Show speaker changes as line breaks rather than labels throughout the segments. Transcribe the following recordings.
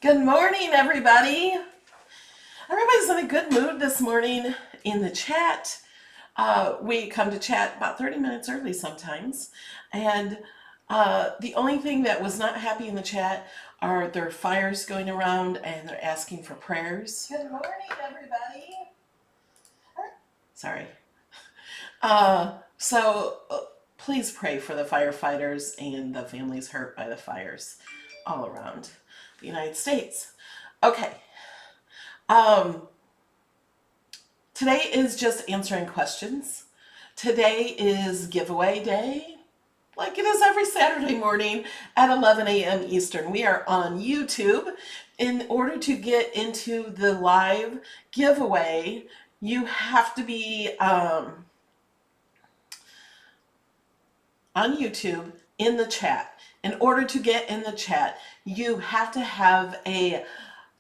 Good morning, everybody. Everybody's in a good mood this morning in the chat. We come to chat about 30 minutes early sometimes. And the only thing that was not happy in the chat are there are fires going around and they're asking for prayers. Good morning, everybody. Sorry. So please pray for the firefighters and the families hurt by the fires all around the United States. Okay. Today is just answering questions. Today is giveaway day, like it is every Saturday morning at 11 a.m. Eastern. We are on YouTube. In order to get into the live giveaway, you have to be on YouTube in the chat. In order to get in the chat, you have to have a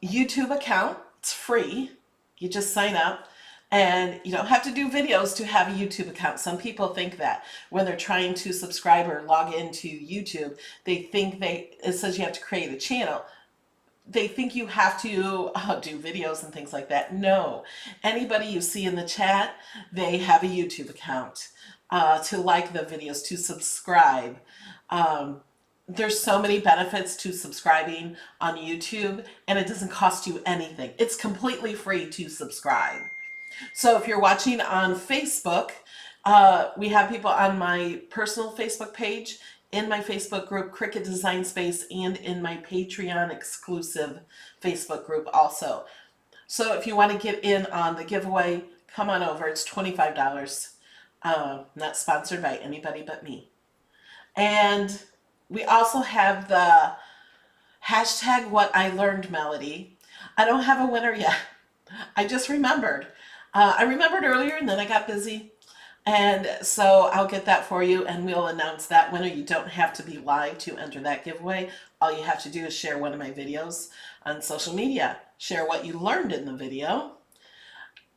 YouTube account. It's free. You just sign up. And you don't have to do videos to have a YouTube account. Some people think that when they're trying to subscribe or log into YouTube, they think it says you have to create a channel. They think you have to do videos and things like that. No. Anybody you see in the chat, they have a YouTube account to like the videos, to subscribe. There's so many benefits to subscribing on YouTube, and it doesn't cost you anything. It's completely free to subscribe. So if you're watching on Facebook, we have people on my personal Facebook page, in my Facebook group, Cricut Design Space, and in my Patreon exclusive Facebook group also. So if you want to get in on the giveaway, come on over. It's $25. Not sponsored by anybody but me. And we also have the hashtag What I Learned melody. I don't have a winner yet. I just remembered. I remembered earlier and then I got busy. And so I'll get that for you and we'll announce that winner. You don't have to be live to enter that giveaway. All you have to do is share one of my videos on social media. Share what you learned in the video.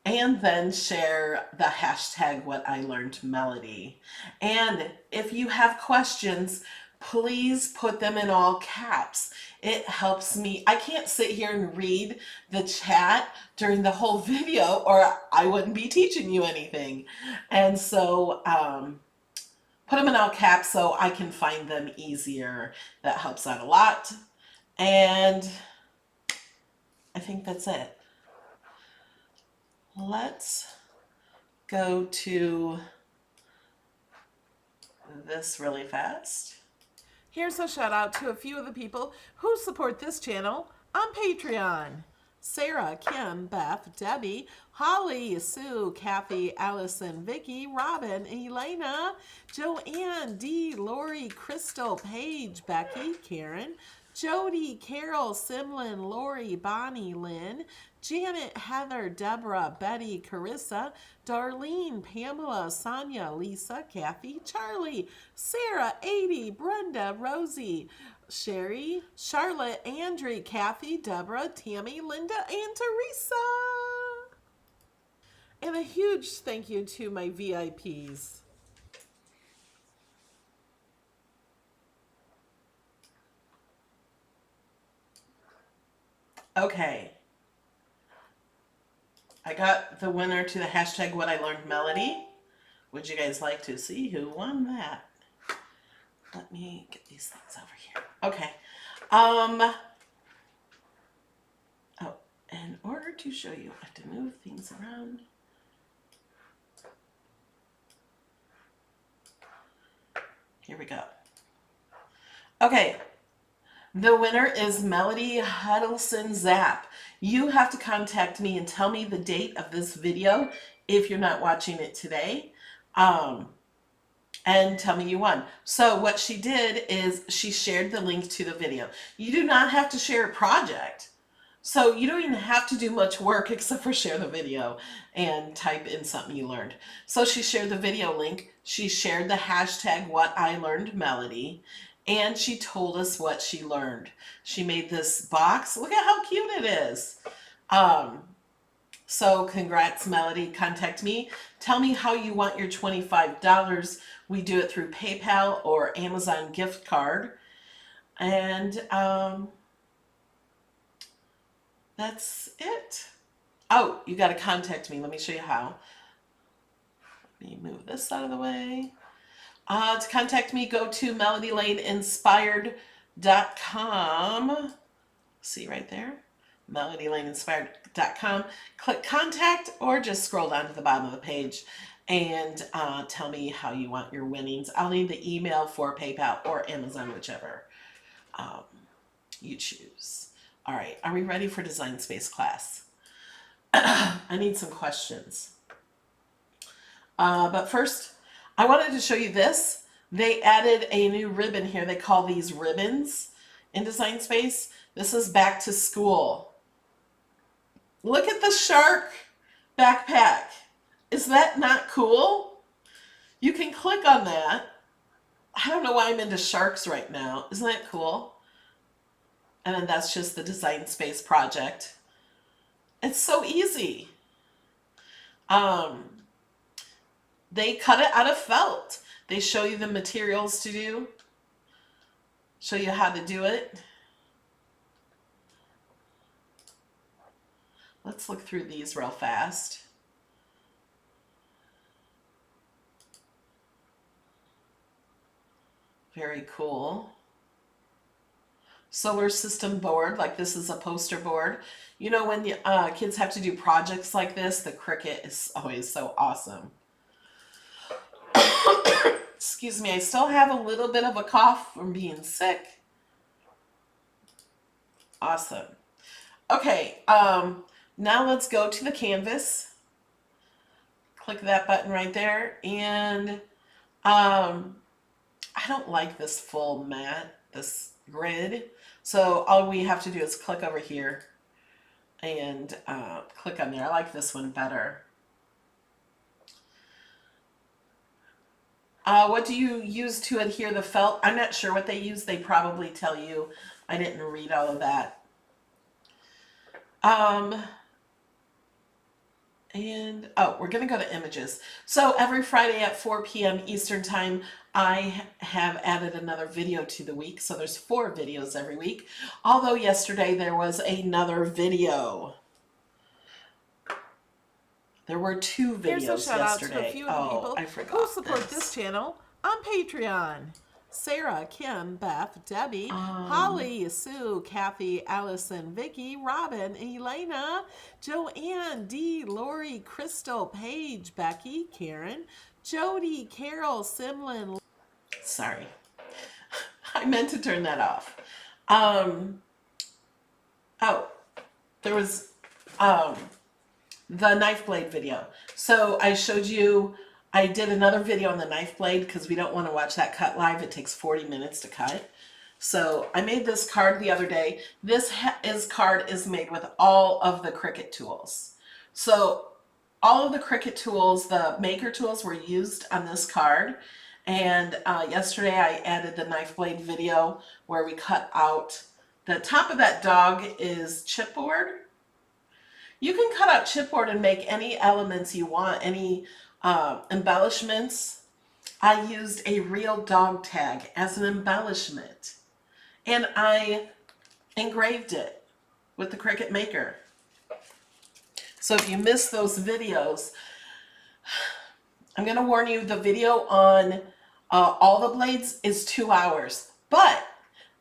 And then share the hashtag What I Learned melody. And if you have questions, please put them in all caps. It helps me. I can't sit here and read the chat during the whole video or I wouldn't be teaching you anything. And so put them in all caps so I can find them easier. That helps out a lot. And I think that's it. Let's go to this really fast. Here's a shout out to a few of the people who support this channel on Patreon. Sarah, Kim, Beth, Debbie, Holly, Sue, Kathy, Allison, Vicky, Robin, Elena, Joanne, Dee, Lori, Crystal, Paige, Becky, Karen, Jody, Carol, Simlin, Lori, Bonnie, Lynn, Janet, Heather, Deborah, Betty, Carissa, Darlene, Pamela, Sonia, Lisa, Kathy, Charlie, Sarah, 80, Brenda, Rosie, Sherry, Charlotte, Andrea, Kathy, Deborah, Tammy, Linda, and Teresa. And a huge thank you to my VIPs. Okay. I got the winner to the hashtag What I Learned melody. Would you guys like to see who won that? Let me get these things over here. Okay. Oh, in order to show you, I have to move things around. Here we go. Okay. The winner is Melody Huddleston Zap. You have to contact me and tell me the date of this video if you're not watching it today. And tell me you won. So what she did is she shared the link to the video. You do not have to share a project. So you don't even have to do much work except for share the video and type in something you learned. So she shared the video link. She shared the hashtag What I Learned melody. And she told us what she learned. She made this box. Look at how cute it is. So congrats, Melody. Contact me. Tell me how you want your $25. We do it through PayPal or Amazon gift card. And that's it. Oh, you got to contact me. Let me show you how. Let me move this out of the way. To contact me, go to melodylaneinspired.com. See right there? melodylaneinspired.com. Click contact or just scroll down to the bottom of the page and tell me how you want your winnings. I'll need the email for PayPal or Amazon, whichever you choose. All right, are we ready for Design Space class? I need some questions. But first, I wanted to show you this. They added a new ribbon here. They call these ribbons in Design Space. This is back to school. Look at the shark backpack. Is that not cool? You can click on that. I don't know why I'm into sharks right now. Isn't that cool? And then that's just the Design Space project. It's so easy. They cut it out of felt. They show you the materials to do, show you how to do it. Let's look through these real fast. Very cool. Solar system board, like this is a poster board. You know, when the kids have to do projects like this, the Cricut is always so awesome. Excuse me, I still have a little bit of a cough from being sick. Awesome. Okay, now let's go to the canvas. Click that button right there. And I don't like this full mat, this grid. So all we have to do is click over here and click on there. I like this one better. What do you use to adhere the felt? I'm not sure what they use. They probably tell you. I didn't read all of that. We're going to go to images. So every Friday at 4 p.m. Eastern Time, I have added another video to the week. So there's 4 videos every week. Although yesterday there was another video. There were 2 videos yesterday. Here's a shout out to a few of the people who support this channel on Patreon. Sarah, Kim, Beth, Debbie, Holly, Sue, Kathy, Allison, Vicky, Robin, Elena, Joanne, Dee, Lori, Crystal, Paige, Becky, Karen, Jody, Carol, Simlin. Sorry, I meant to turn that off. There was the knife blade video. So I showed you, I did another video on the knife blade because we don't want to watch that cut live. It takes 40 minutes to cut. So I made this card the other day. This card is made with all of the Cricut tools. So all of the Cricut tools, the maker tools, were used on this card. And yesterday I added the knife blade video where we cut out the top of that dog is chipboard. You can cut out chipboard and make any elements you want, any embellishments. I used a real dog tag as an embellishment, and I engraved it with the Cricut Maker. So if you missed those videos, I'm going to warn you, the video on all the blades is 2 hours, but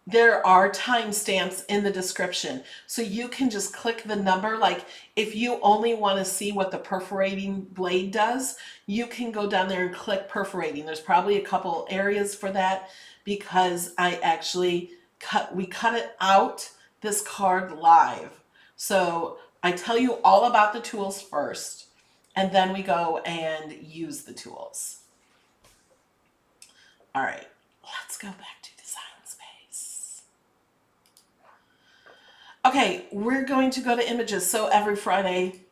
there are timestamps in the description. So you can just click the number. Like if you only want to see what the perforating blade does, you can go down there and click perforating. There's probably a couple areas for that because we cut it out this card live. So I tell you all about the tools first, and then we go and use the tools. All right, let's go back to Design Space. Okay, we're going to go to images. So every Friday,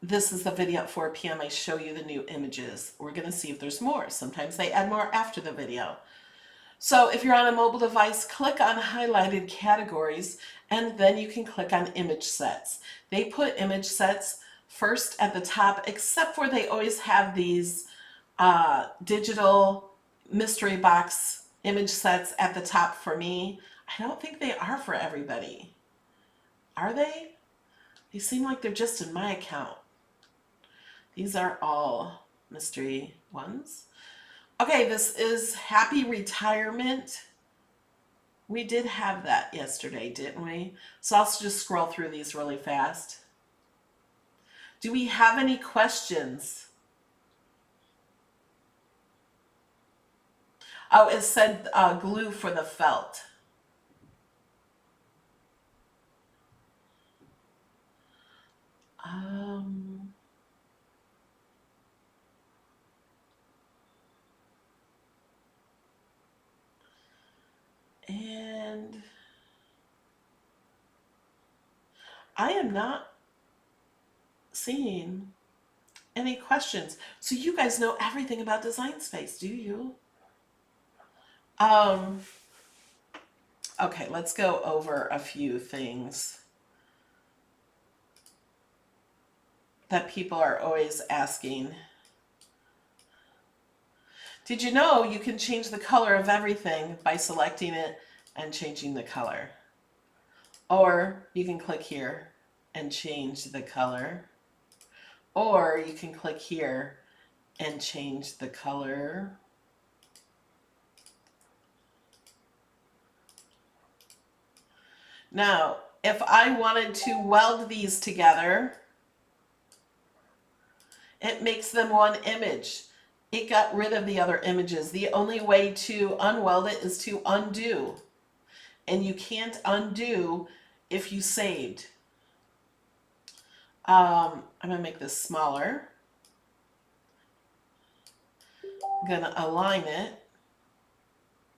this is the video at 4 p.m. I show you the new images. We're going to see if there's more. Sometimes they add more after the video. So if you're on a mobile device, click on highlighted categories, and then you can click on image sets. They put image sets first at the top, except for they always have these digital mystery box image sets at the top for me. I don't think they are for everybody. Are they? They seem like they're just in my account. These are all mystery ones. Okay, this is Happy Retirement. We did have that yesterday, didn't we? So I'll just scroll through these really fast. Do we have any questions? Oh, it said glue for the felt. Um, and I am not seeing any questions. So you guys know everything about Design Space, do you? Um, okay, let's go over a few things that people are always asking. Did you know you can change the color of everything by selecting it and changing the color? Or you can click here and change the color. Or you can click here and change the color. Now, if I wanted to weld these together, it makes them one image. It got rid of the other images. The only way to unweld it is to undo. And you can't undo if you saved. I'm going to make this smaller. I'm going to align it.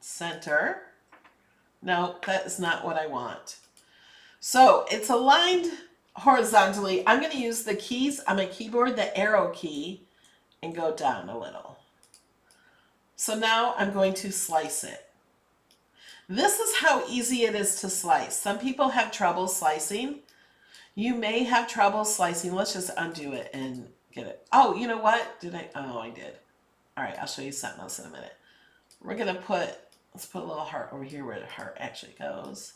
Center. No, that is not what I want. So it's aligned horizontally. I'm going to use the keys on my keyboard, the arrow key, and go down a little. So now I'm going to slice it. This is how easy it is to slice. Some people have trouble slicing. You may have trouble slicing. Let's just undo it and get it. Oh, you know what? Did I? Oh, I did. All right, I'll show you something else in a minute. We're going to let's put a little heart over here where the heart actually goes.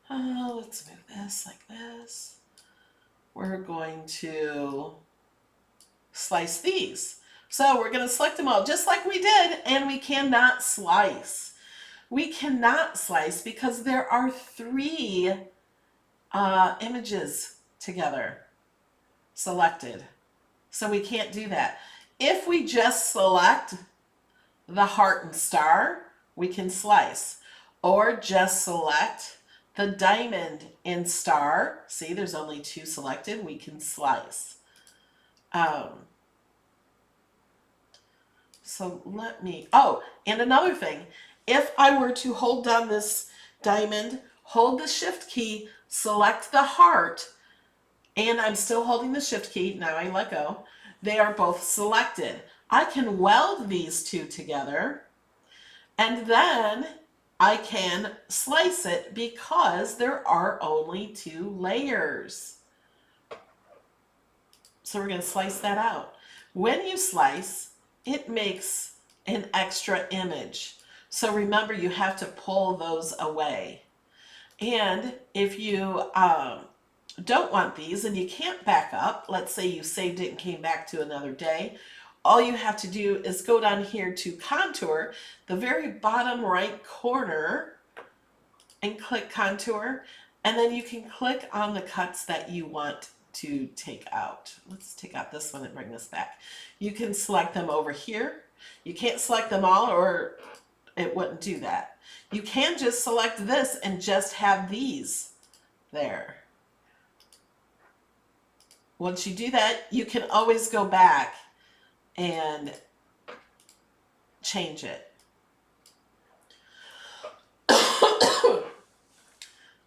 Oh, let's move this like this. We're going to slice these. So we're going to select them all just like we did, and we cannot slice. We cannot slice because there are 3 images together selected. So we can't do that. If we just select the heart and star, we can slice. Or just select the diamond and star. See, there's only 2 selected. We can slice. So let me, oh, and another thing, if I were to hold down this diamond, hold the shift key, select the heart, and I'm still holding the shift key, now I let go, they are both selected. I can weld these 2 together, and then I can slice it because there are only 2 layers. So we're going to slice that out. When you slice, it makes an extra image. So remember, you have to pull those away. And if you don't want these and you can't back up, let's say you saved it and came back to another day, all you have to do is go down here to Contour, the very bottom right corner, and click Contour, and then you can click on the cuts that you want to take out. Let's take out this one and bring this back. You can select them over here. You can't select them all or it wouldn't do that. You can just select this and just have these there. Once you do that, you can always go back and change it.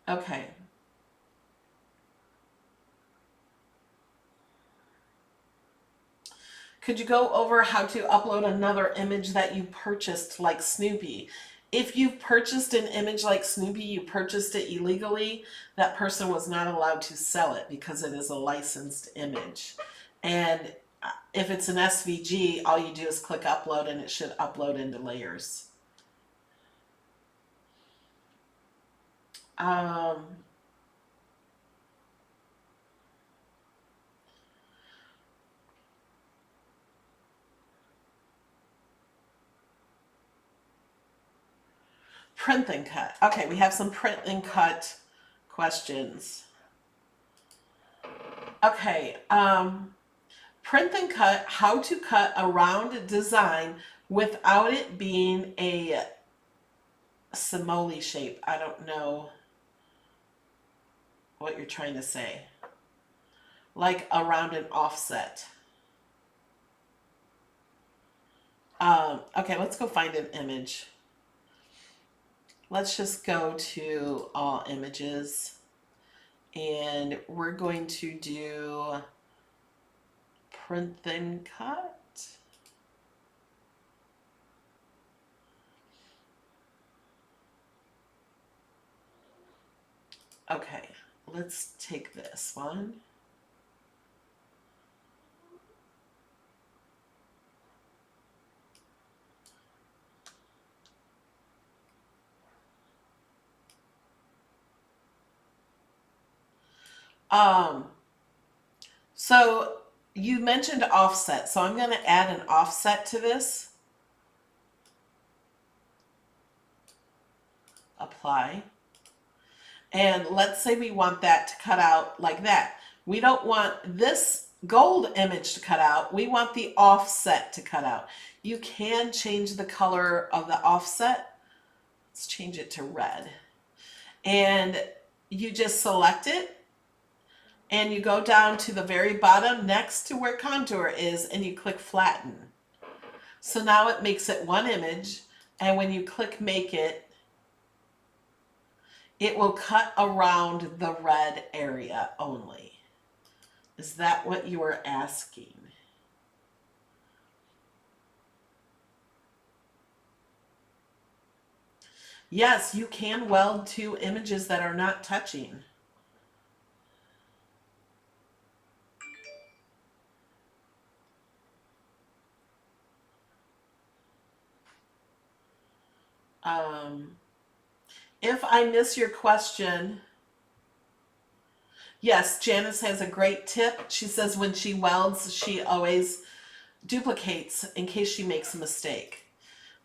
Okay. Could you go over how to upload another image that you purchased like Snoopy? If you've purchased an image like Snoopy, you purchased it illegally, that person was not allowed to sell it because it is a licensed image. And if it's an SVG, all you do is click upload and it should upload into layers. Print and cut. Okay, we have some print and cut questions. Okay, print and cut, how to cut a round design without it being a simile shape. I don't know what you're trying to say. Like around an offset. Okay, let's go find an image. Let's just go to all images and we're going to do print and cut. Okay, let's take this one. So you mentioned offset, so I'm going to add an offset to this. Apply. And let's say we want that to cut out like that. We don't want this gold image to cut out. We want the offset to cut out. You can change the color of the offset. Let's change it to red. And you just select it and you go down to the very bottom next to where contour is and you click flatten. So now it makes it one image, and when you click make it, it will cut around the red area only. Is that what you were asking? Yes, you can weld two images that are not touching. If I miss your question, yes, Janice has a great tip. She says when she welds, she always duplicates in case she makes a mistake.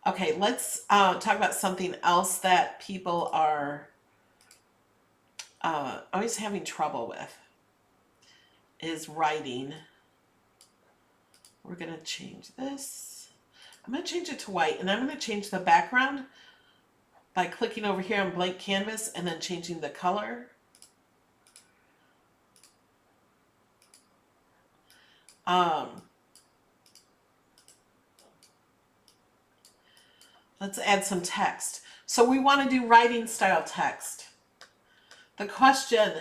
Okay, let's talk about something else that people are always having trouble with is writing. We're going to change this. I'm going to change it to white, and I'm going to change the background by clicking over here on blank canvas and then changing the color. Let's add some text. So we want to do writing style text. The question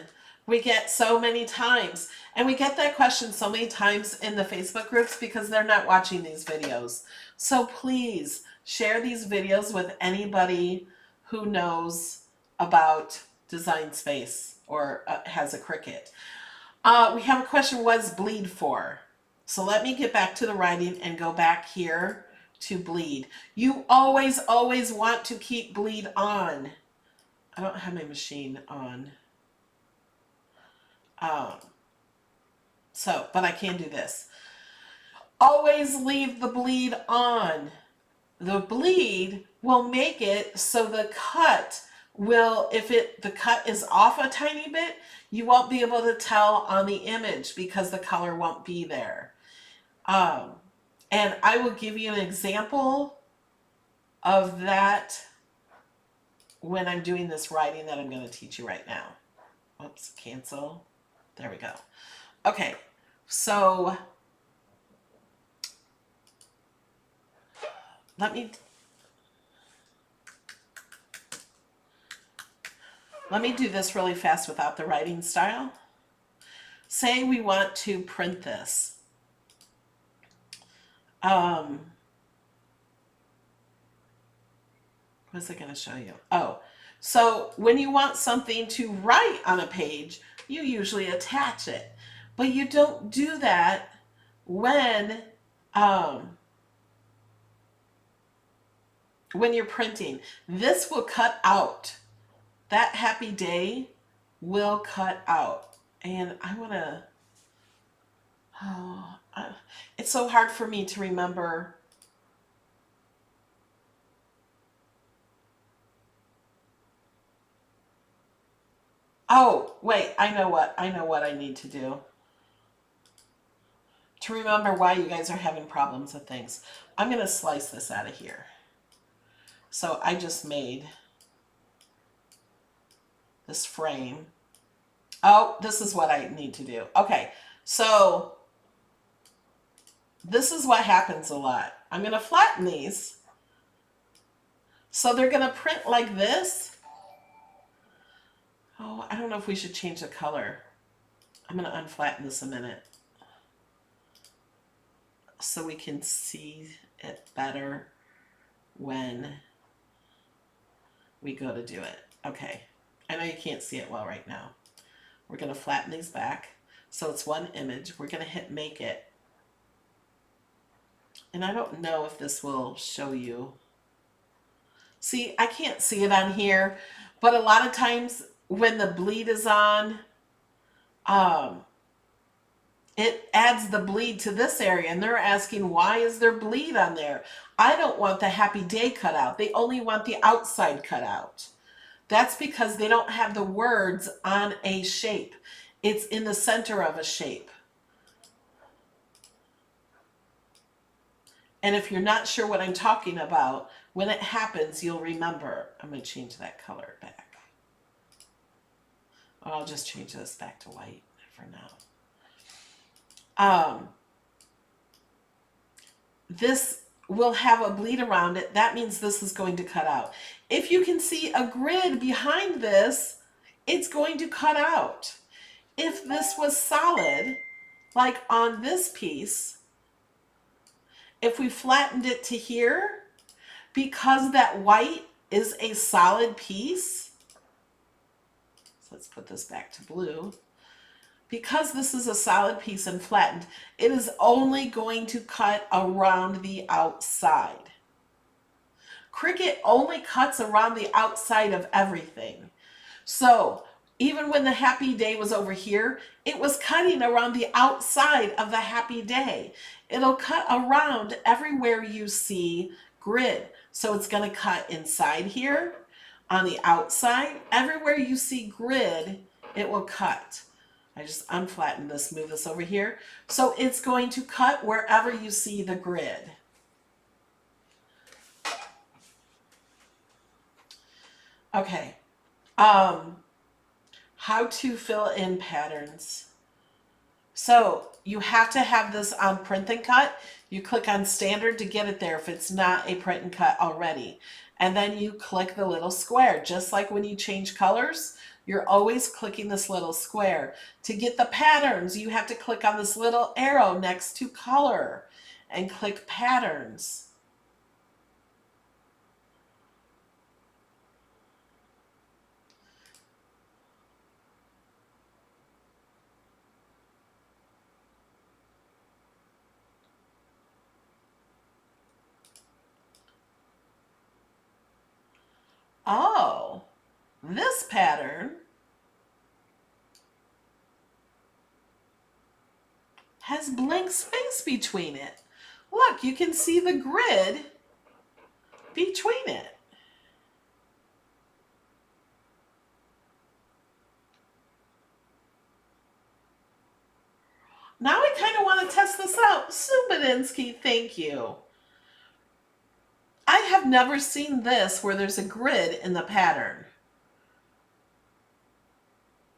we get so many times, and we get that question so many times in the Facebook groups because they're not watching these videos. So please share these videos with anybody who knows about Design Space or has a Cricut. We have a question, what is bleed for? So let me get back to the writing and go back here to bleed. You always, always want to keep bleed on. I don't have my machine on. But I can do this. Always leave the bleed on. The bleed will make it so the cut will, if the cut is off a tiny bit, you won't be able to tell on the image because the color won't be there. And I will give you an example of that when I'm doing this writing that I'm going to teach you right now. Oops, cancel. There we go. Okay, so let me do this really fast without the writing style. Say we want to print this. What is it going to show you? Oh, so when you want something to write on a page, you usually attach it. But you don't do that when you're printing. This will cut out. That happy day will cut out. And I want to, it's so hard for me to remember. Oh, wait, I know what I need to do to remember why you guys are having problems with things. I'm going to slice this out of here. So I just made this frame. Oh, this is what I need to do. Okay, so this is what happens a lot. I'm going to flatten these. So they're going to print like this. Oh, I don't know if we should change the color. I'm going to unflatten this a minute so we can see it better when we go to do it. Okay, I know you can't see it well right now. We're going to flatten these back so it's one image. We're going to hit make it. And I don't know if this will show you. See, I can't see it on here, but a lot of times when the bleed is on, it adds the bleed to this area, and they're asking, why is there bleed on there? I don't want the happy day cut out. They only want the outside cut out. That's because they don't have the words on a shape. It's in the center of a shape. And if you're not sure what I'm talking about, when it happens, you'll remember. I'm going to change that color back. I'll just change this back to white for now. This will have a bleed around it. That means this is going to cut out. If you can see a grid behind this, it's going to cut out. If this was solid, like on this piece, if we flattened it to here, because that white is a solid piece, so let's put this back to blue. Because this is a solid piece and flattened, it is only going to cut around the outside. Cricut only cuts around the outside of everything. So even when the happy day was over here, it was cutting around the outside of the happy day. It'll cut around everywhere you see grid. So it's going to cut inside here, on the outside. Everywhere you see grid, it will cut. I just unflattened this, move this over here. So it's going to cut wherever you see the grid. Okay. How to fill in patterns. So you have to have this on print and cut. You click on standard to get it there if it's not a print and cut already. And then you click the little square. Just like when you change colors, you're always clicking this little square. To get the patterns, you have to click on this little arrow next to color and click patterns. Oh, this pattern has blank space between it. Look, you can see the grid between it. Now I kind of want to test this out. Subadinsky, thank you. I have never seen this where there's a grid in the pattern.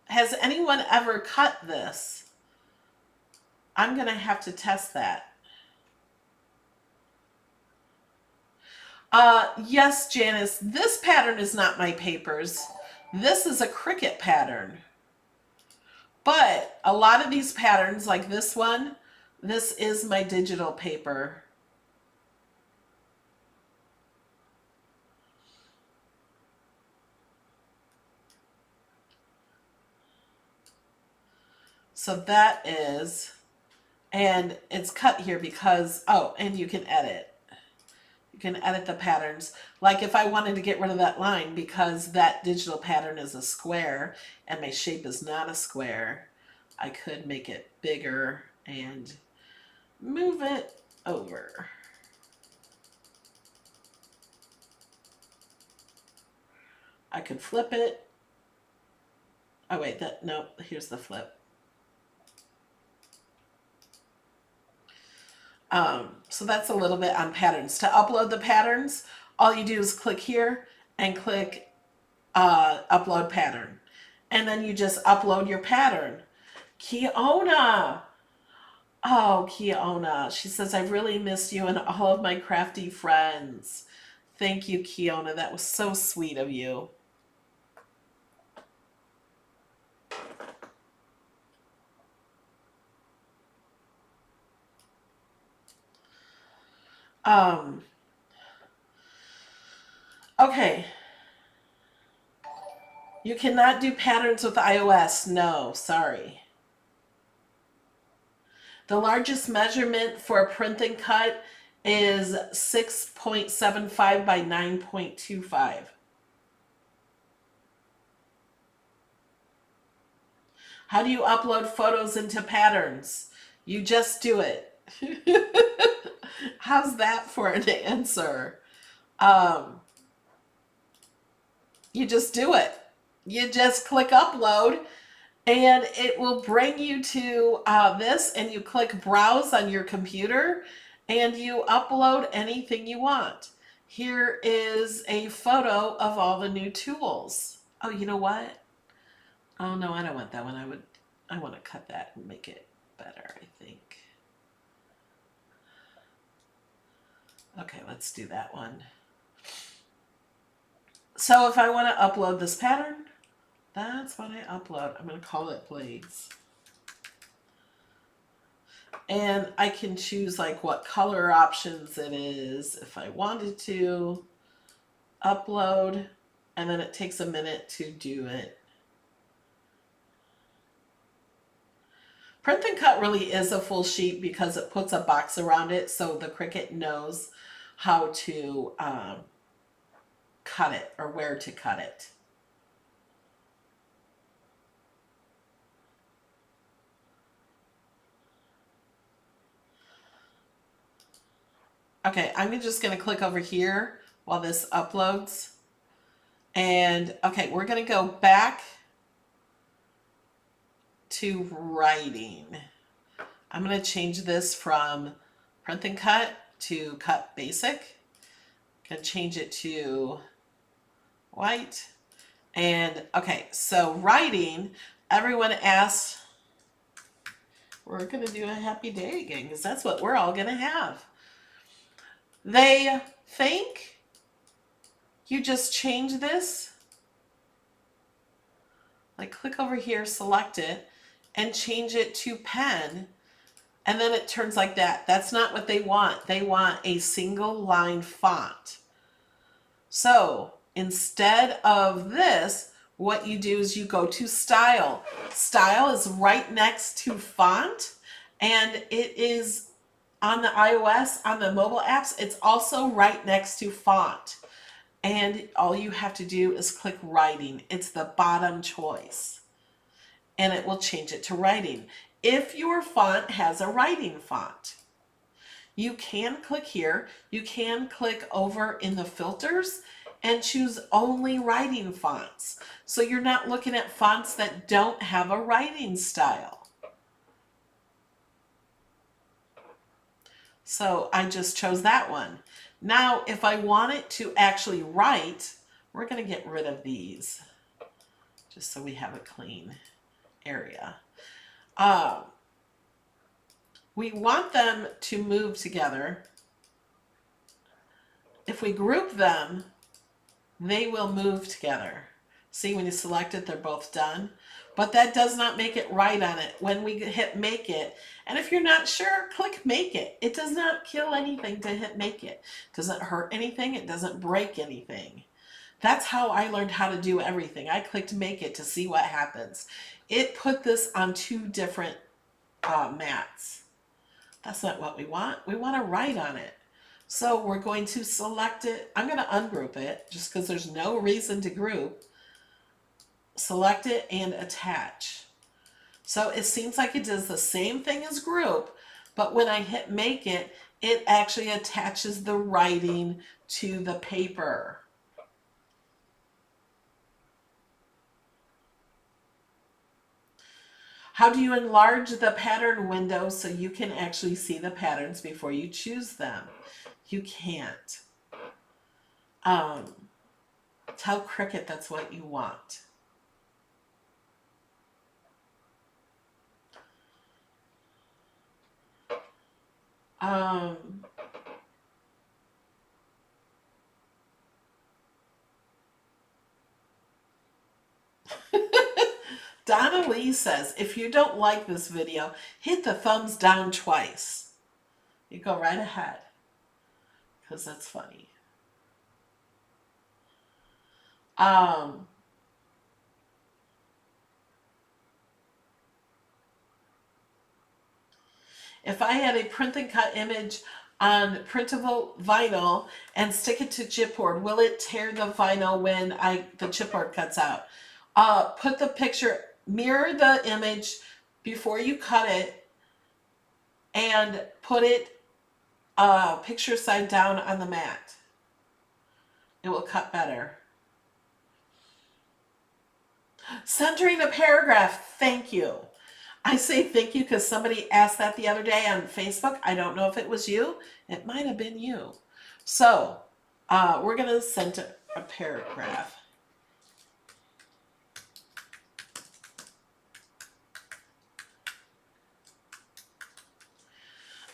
Has anyone ever cut this? I'm going to have to test that. Yes, Janice, this pattern is not my papers. This is a Cricut pattern. But a lot of these patterns, like this one, this is my digital paper. So that is, and it's cut here because, oh, and you can edit. You can edit the patterns. Like if I wanted to get rid of that line because that digital pattern is a square and my shape is not a square, I could make it bigger and move it over. I could flip it Oh wait, no, here's the flip. So that's a little bit on patterns. To upload the patterns, all you do is click here and click upload pattern. And then you just upload your pattern. Kiona. Oh, Kiona. She says, I've really missed you and all of my crafty friends. Thank you, Kiona. That was so sweet of you. Okay. You cannot do patterns with iOS. No, sorry. The largest measurement for a print and cut is 6.75 by 9.25. How do you upload photos into patterns? You just do it. How's that for an answer? You just do it. You just click upload and it will bring you to this, and you click browse on your computer and you upload anything you want. Here is a photo of all the new tools. Oh, you know what? Oh no, I don't want that one. I want to cut that and make it better, I think. Okay, let's do that one. So if I want to upload this pattern, that's what I upload. I'm going to call it blades. And I can choose like what color options it is if I wanted to. Upload, and then it takes a minute to do it. Print and cut really is a full sheet because it puts a box around it so the Cricut knows how to cut it or where to cut it. Okay, I'm just going to click over here while this uploads. And okay, we're going to go back to writing. I'm going to change this from print and cut to cut basic. I'm going to change it to white. And okay, so writing, everyone asks, we're going to do a happy day again because that's what we're all going to have. They think you just change this, like click over here, select it, and change it to pen, and then it turns like that. That's not what they want. They want a single line font. So instead of this, what you do is you go to style. Style is right next to font, and it is on the iOS, on the mobile apps, it's also right next to font. And all you have to do is click writing. It's the bottom choice. And it will change it to writing. If your font has a writing font, you can click here. You can click over in the filters and choose only writing fonts. So you're not looking at fonts that don't have a writing style. So I just chose that one. Now, if I want it to actually write, we're going to get rid of these just so we have a clean area. We want them to move together. If we group them, they will move together. See, when you select it, they're both done. But that does not make it right on it. When we hit make it, and if you're not sure, click make it. It does not kill anything to hit make it. It doesn't hurt anything. It doesn't break anything. That's how I learned how to do everything. I clicked make it to see what happens. It put this on 2 different mats. That's not what we want. We want to write on it. So we're going to select it. I'm going to ungroup it just because there's no reason to group. Select it and attach. So it seems like it does the same thing as group, but when I hit make it, it actually attaches the writing to the paper. How do you enlarge the pattern window so you can actually see the patterns before you choose them? You can't. Tell Cricut that's what you want. Donna Lee says, if you don't like this video, hit the thumbs down twice. You go right ahead, because that's funny. If I had a print and cut image on printable vinyl and stick it to chipboard, will it tear the vinyl when the chipboard cuts out? Put the picture, mirror the image before you cut it, and put it picture side down on the mat. It will cut better. Centering a paragraph, thank you. I say thank you because somebody asked that the other day on Facebook. I don't know if it was you. It might have been you. So we're going to center a paragraph.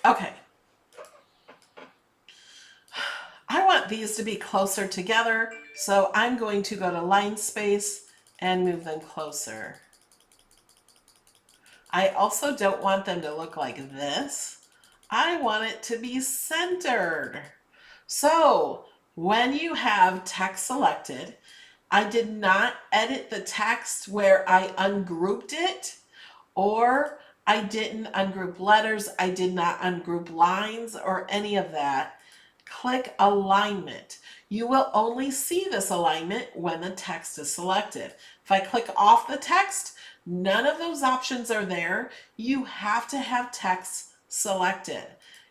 Okay. I want these to be closer together, so I'm going to go to line space and move them closer. I also don't want them to look like this. I want it to be centered. So when you have text selected, I did not edit the text where I ungrouped it, or I didn't ungroup letters, I did not ungroup lines or any of that. Click alignment. You will only see this alignment when the text is selected. If I click off the text, none of those options are there. You have to have text selected.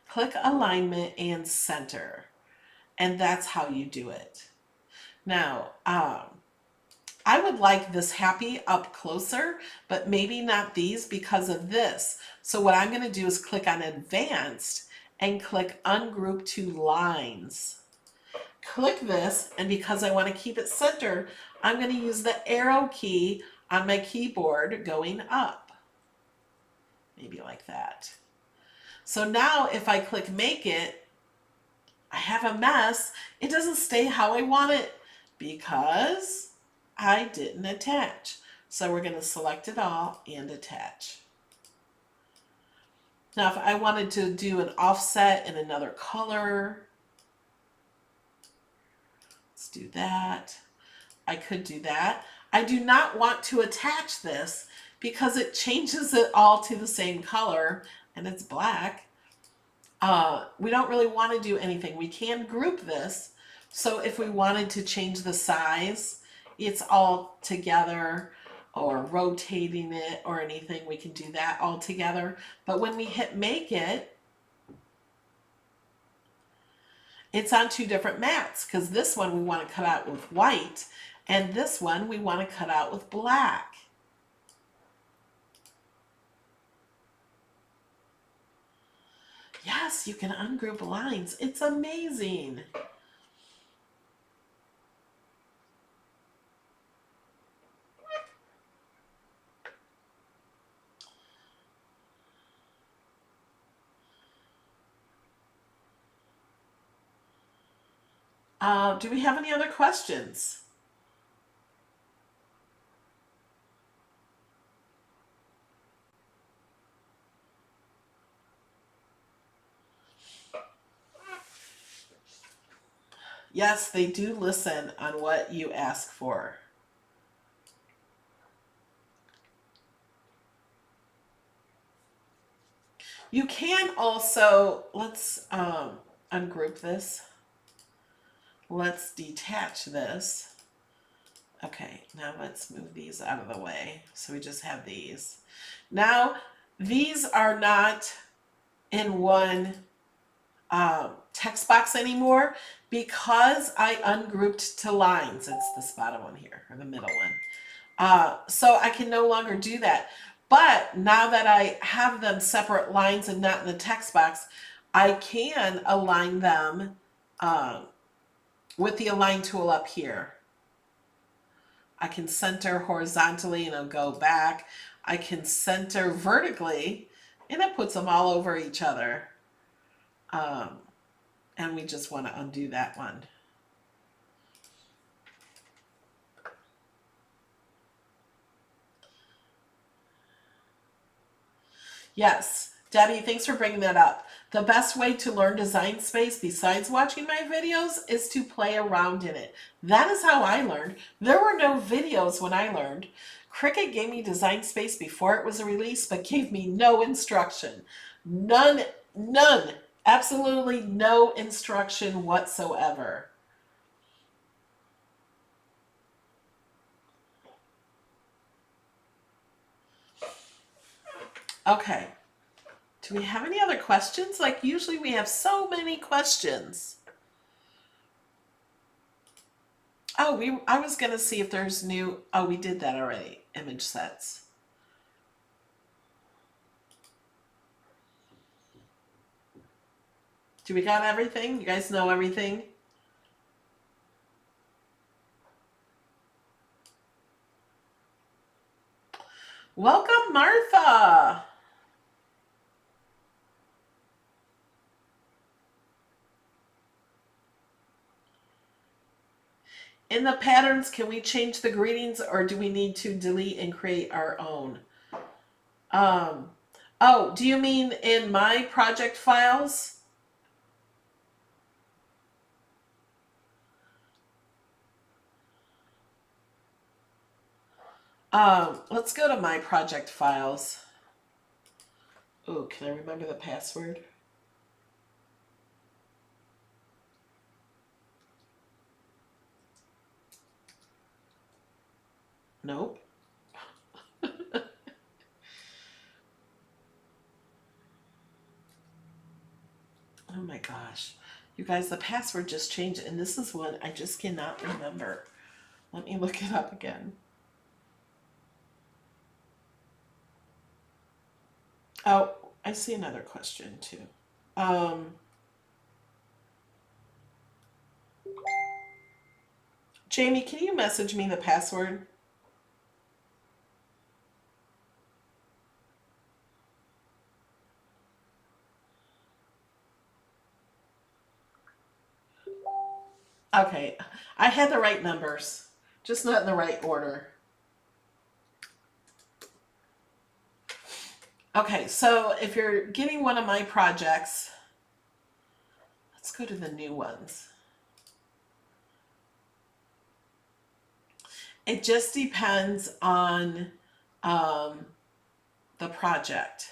Click alignment and center. And that's how you do it. Now, I would like this happy up closer, but maybe not these because of this. So what I'm going to do is click on advanced and click ungroup to lines. Click this, and because I want to keep it centered, I'm going to use the arrow key on my keyboard going up. Maybe like that. So now if I click make it, I have a mess. It doesn't stay how I want it because I didn't attach. So we're going to select it all and attach. Now if I wanted to do an offset in another color, let's do that. I could do that. I do not want to attach this because it changes it all to the same color and it's black. We don't really want to do anything. We can group this. So if we wanted to change the size, it's all together, or rotating it or anything, we can do that all together. But when we hit make it, it's on two different mats because this one we want to cut out with white and this one we want to cut out with black. Yes, you can ungroup lines. It's amazing. Do we have any other questions? Yes, they do listen on what you ask for. You can also, let's ungroup this. Let's detach this. Okay, now let's move these out of the way. So we just have these. Now, these are not in one text box anymore because I ungrouped to lines. It's this bottom one here, or the middle one. So I can no longer do that. But now that I have them separate lines and not in the text box, I can align them with the align tool up here. I can center horizontally and I'll go back. I can center vertically and it puts them all over each other. And we just want to undo that one. Yes, Debbie, thanks for bringing that up. The best way to learn Design Space besides watching my videos is to play around in it. That is how I learned. There were no videos when I learned. Cricut gave me Design Space before it was released, but gave me no instruction. None, absolutely no instruction whatsoever. Okay. Do we have any other questions? Like usually we have so many questions. Oh, I was going to see if there's new, oh, we did that already, image sets. Do we got everything? You guys know everything? Welcome, Martha. In the patterns, can we change the greetings or do we need to delete and create our own? Oh, do you mean in my project files? Let's go to my project files. Oh, can I remember the password? Nope. Oh my gosh. You guys, the password just changed and this is one I just cannot remember. Let me look it up again. Oh, I see another question too. Jamie, can you message me the password? Okay, I had the right numbers, just not in the right order. Okay, so if you're getting one of my projects, let's go to the new ones. It just depends on the project.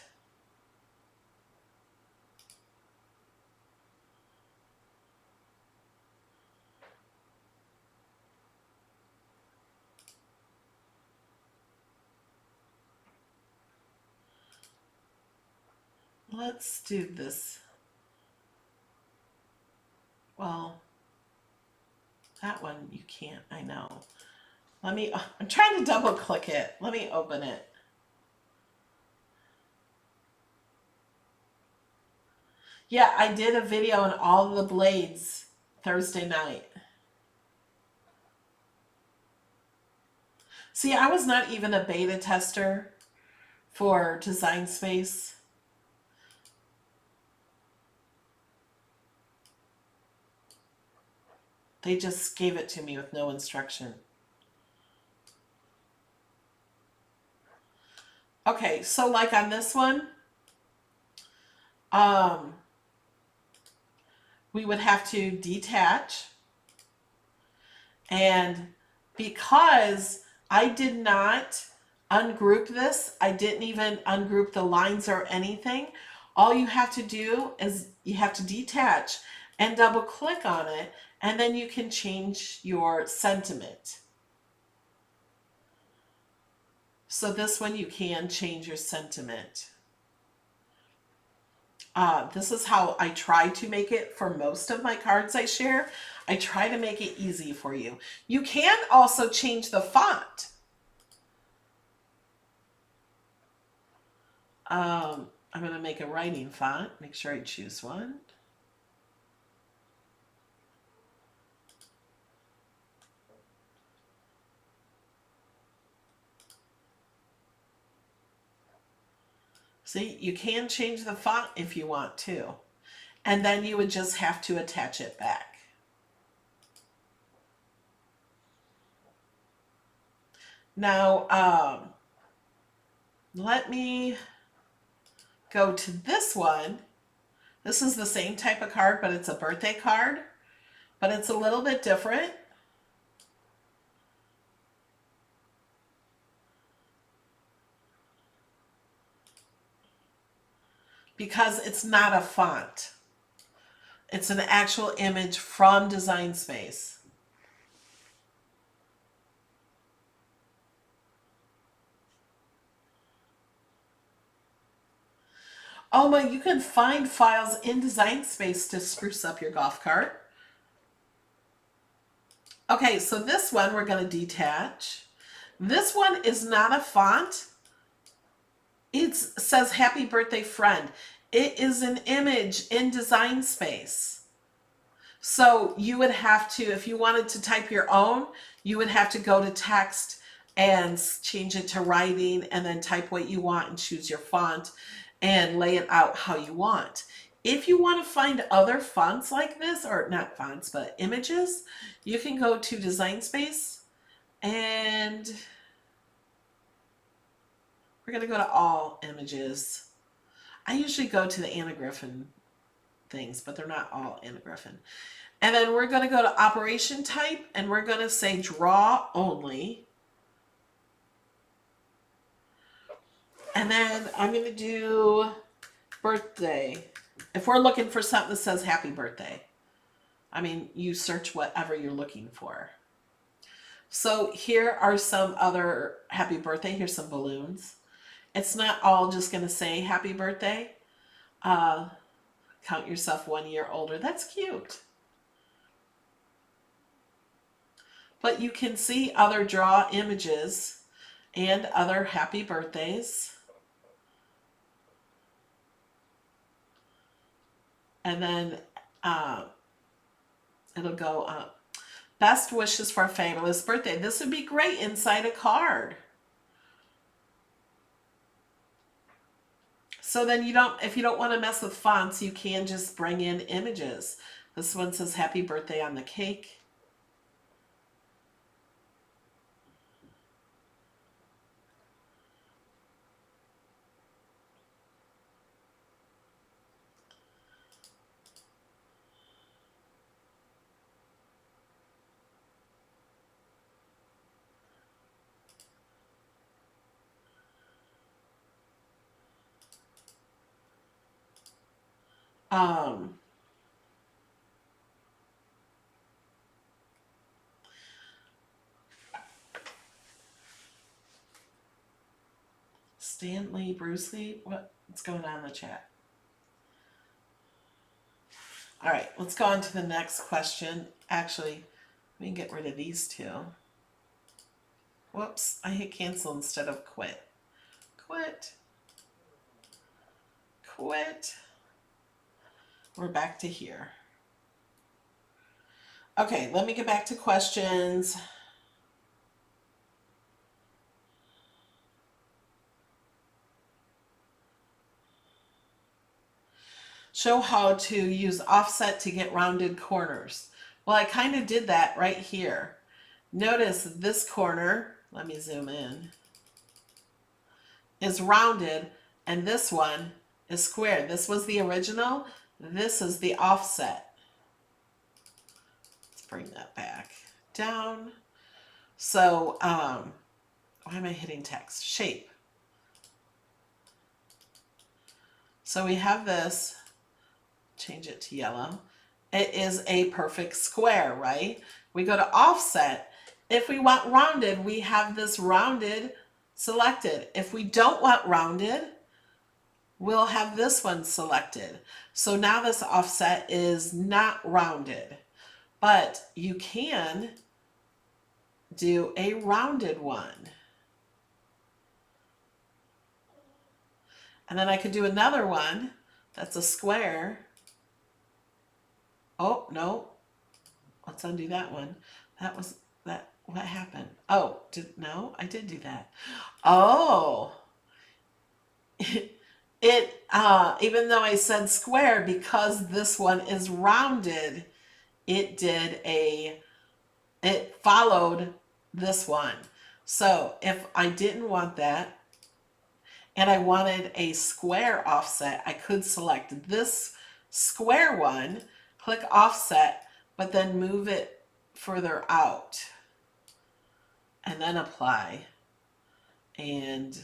Let's do this. Well, that one you can't, I know. Let me, I'm trying to double click it. Let me open it. Yeah, I did a video on all the blades Thursday night. See, I was not even a beta tester for Design Space. They just gave it to me with no instruction. Okay, so like on this one, we would have to detach. And because I did not ungroup this, I didn't even ungroup the lines or anything, all you have to do is you have to detach and double click on it, and then you can change your sentiment. So this one you can change your sentiment. This is how I try to make it for most of my cards I share. I try to make it easy for you. You can also change the font. I'm going to make a writing font. Make sure I choose one. See, you can change the font if you want to. And then you would just have to attach it back. Now, let me go to this one. This is the same type of card, but it's a birthday card. But it's a little bit different. Because it's not a font. It's an actual image from Design Space. Oh my, you can find files in Design Space to spruce up your golf cart. Okay, so this one we're going to detach. This one is not a font. It says Happy Birthday Friend. It is an image in Design Space. So you would have to, if you wanted to type your own, you would have to go to text and change it to writing and then type what you want and choose your font and lay it out how you want. If you want to find other fonts like this, or not fonts, but images, you can go to Design Space and we're going to go to all images. I usually go to the Anna Griffin things, but they're not all Anna Griffin. And then we're going to go to operation type and we're going to say draw only. And then I'm going to do birthday. If we're looking for something that says happy birthday, I mean, you search whatever you're looking for. So here are some other happy birthday. Here's some balloons. It's not all just going to say happy birthday. Count yourself 1 year older. That's cute. But you can see other draw images and other happy birthdays. And then it'll go up. Best wishes for a fabulous birthday. This would be great inside a card. So then you don't, if you don't want to mess with fonts, you can just bring in images. This one says happy birthday on the cake. Stanley, Bruce Lee, what's going on in the chat? All right, let's go on to the next question. Actually, let me get rid of these two. Whoops, I hit cancel instead of quit. Quit. Quit. We're back to here. Okay, let me get back to questions. Show how to use offset to get rounded corners. Well, I kind of did that right here. Notice this corner, let me zoom in, is rounded and this one is squared. This was the original. This is the offset. Let's bring that back down. So, why am I hitting text? Shape. So we have this. Change it to yellow. It is a perfect square, right? We go to offset. If we want rounded, we have this rounded selected. If we don't want rounded, we'll have this one selected. So now this offset is not rounded, but you can do a rounded one. And then I could do another one that's a square. Oh, no. Let's undo that one. That was that. What happened? Oh, no, I did do that. Oh, even though I said square, because this one is rounded, it followed this one. So if I didn't want that and I wanted a square offset, I could select this square one, click offset, but then move it further out and then apply. And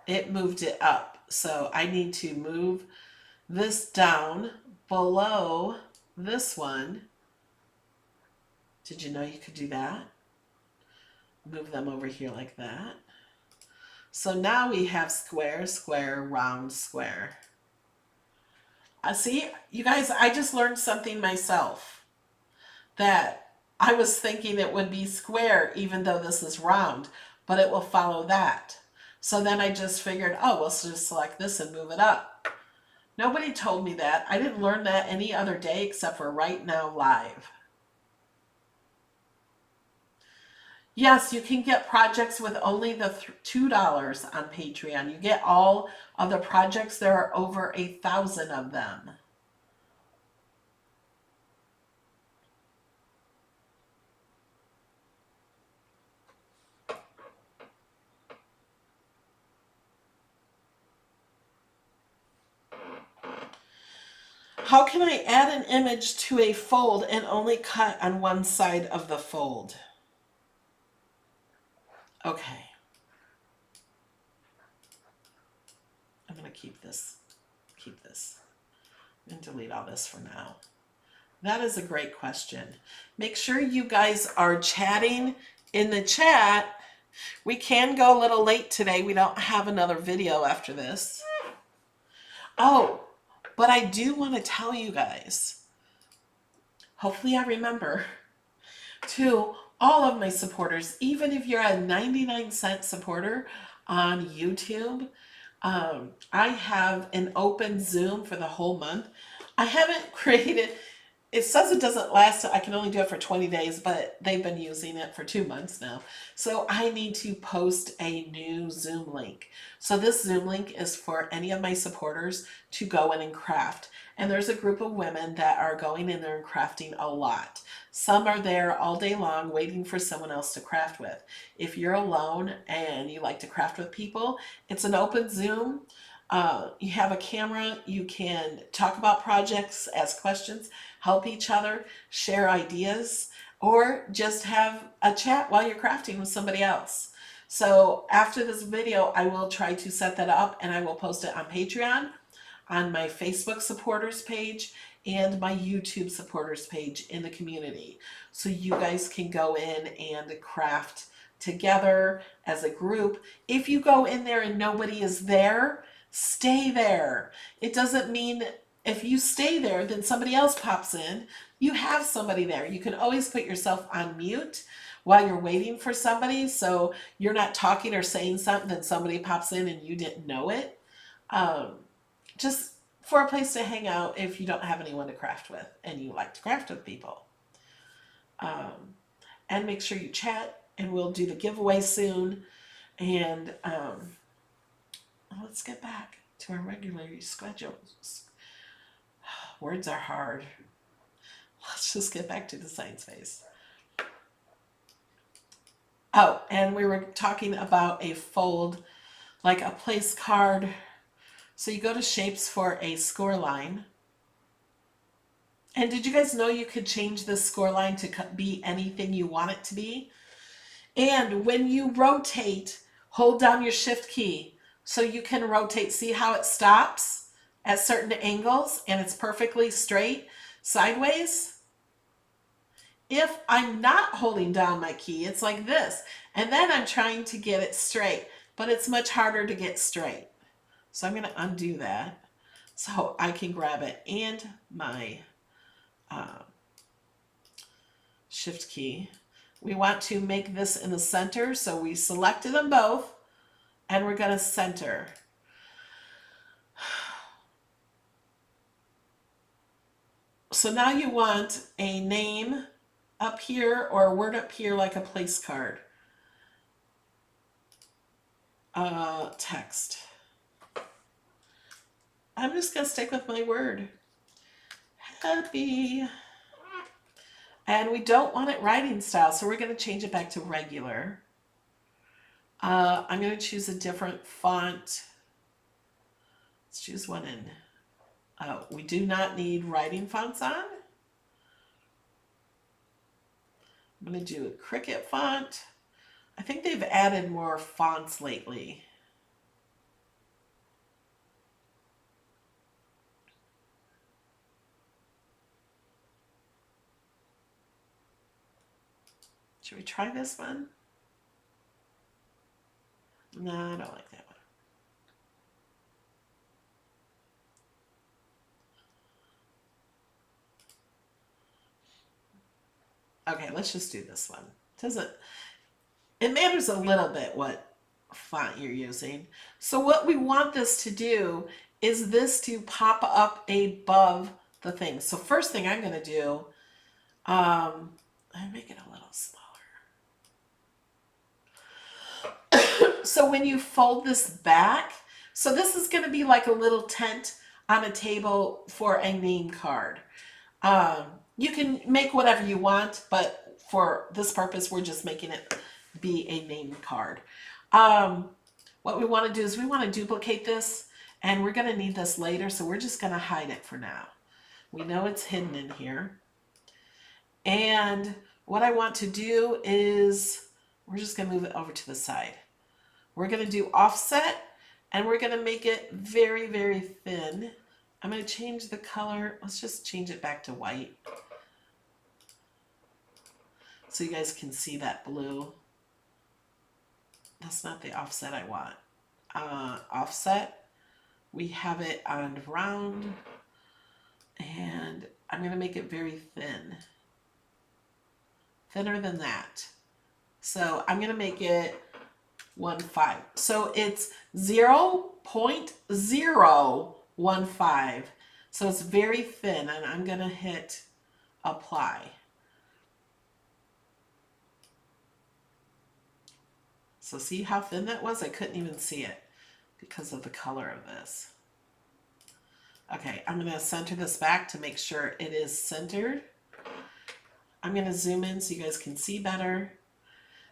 it moved it up. So I need to move this down below this one. Did you know you could do that? Move them over here like that. So now we have square, square, round, square. See, you guys, I just learned something myself, that I was thinking it would be square even though this is round, but it will follow that. So then I just figured, oh, we'll just select this and move it up. Nobody told me that. I didn't learn that any other day except for right now live. Yes, you can get projects with only the $2 on Patreon. You get all of the projects. There are over 1,000 of them. How can I add an image to a fold and only cut on one side of the fold? Okay. I'm going to keep this, and delete all this for now. That is a great question. Make sure you guys are chatting in the chat. We can go a little late today. We don't have another video after this. Oh, but I do want to tell you guys, hopefully I remember, to all of my supporters, even if you're a 99-cent supporter on YouTube, I have an open Zoom for the whole month. I haven't created, it says it doesn't last, I can only do it for 20 days, but they've been using it for 2 months now. So I need to post a new Zoom link. So this Zoom link is for any of my supporters to go in and craft. And there's a group of women that are going in there and crafting a lot. Some are there all day long waiting for someone else to craft with. If you're alone and you like to craft with people, it's an open Zoom. You have a camera, you can talk about projects, ask questions, help each other, share ideas, or just have a chat while you're crafting with somebody else. So after this video, I will try to set that up and I will post it on Patreon, on my Facebook supporters page, and my YouTube supporters page in the community. So you guys can go in and craft together as a group. If you go in there and nobody is there, stay there. It doesn't mean if you stay there, then somebody else pops in. You have somebody there. You can always put yourself on mute while you're waiting for somebody, so you're not talking or saying something, then somebody pops in and you didn't know it. Just for a place to hang out if you don't have anyone to craft with and you like to craft with people. And make sure you chat, and we'll do the giveaway soon. And let's get back to our regular schedules. Words are hard. Let's just get back to the science phase. Oh, and we were talking about a fold, like a place card. So you go to shapes for a score line. And did you guys know you could change this score line to be anything you want it to be? And when you rotate, hold down your shift key so you can rotate. See how it stops at certain angles and it's perfectly straight sideways? If I'm not holding down my key, it's like this. And then I'm trying to get it straight, but it's much harder to get straight. So I'm going to undo that so I can grab it and my shift key. We want to make this in the center, so we selected them both and we're going to center. So now you want a name up here or a word up here like a place card. Text. I'm just going to stick with my word. Happy. And we don't want it writing style, so we're going to change it back to regular. I'm going to choose a different font. Let's choose one in. We do not need writing fonts on. I'm going to do a Cricut font. I think they've added more fonts lately. Should we try this one? No, I don't like that one. Okay, let's just do this one. It matters a little bit what font you're using. So what we want this to do is this to pop up above the thing. So first thing I'm going to do, I make it a little smaller. So when you fold this back, so this is going to be like a little tent on a table for a name card. You can make whatever you want, but for this purpose, we're just making it be a name card. What we want to do is we want to duplicate this, and we're going to need this later, so we're just going to hide it for now. We know it's hidden in here. And what I want to do is we're just going to move it over to the side. We're going to do offset, and we're going to make it very, very thin. I'm going to change the color. Let's just change it back to white so you guys can see that blue. That's not the offset I want. Offset, we have it on round, and I'm going to make it very thin. Thinner than that. So I'm going to make it 1.5. So it's 0.015. So it's very thin, and I'm going to hit apply. So see how thin that was? I couldn't even see it because of the color of this. Okay, I'm going to center this back to make sure it is centered. I'm going to zoom in so you guys can see better.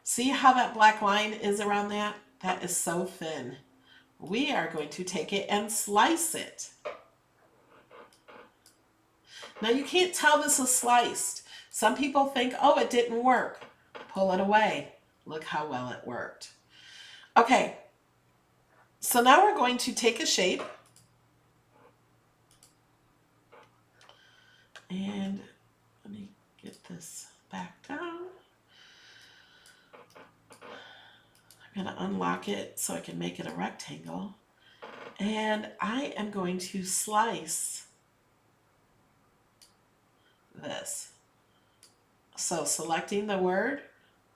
See how that black line is around that? That is so thin. We are going to take it and slice it. Now you can't tell this is sliced. Some people think, oh, it didn't work. Pull it away. Look how well it worked. Okay, so now we're going to take a shape. And let me get this back down. I'm going to unlock it so I can make it a rectangle. And I am going to slice this. So selecting the word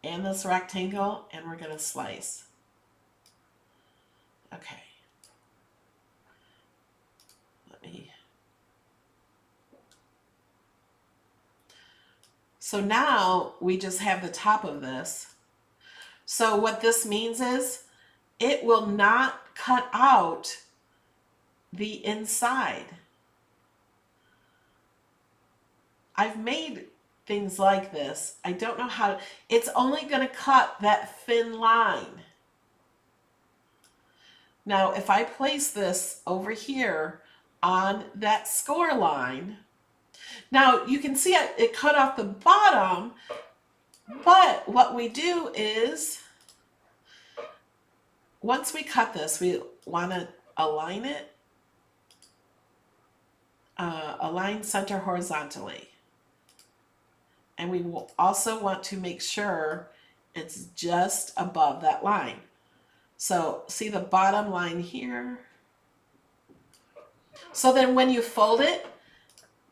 and this rectangle, and we're going to slice. Okay. So now we just have the top of this. So what this means is it will not cut out the inside. I've made things like this. I don't know how, it's only going to cut that thin line. Now, if I place this over here on that score line, now you can see it cut off the bottom, but what we do is, once we cut this, we want to align it, align center horizontally. And we will also want to make sure it's just above that line. So see the bottom line here? So then when you fold it,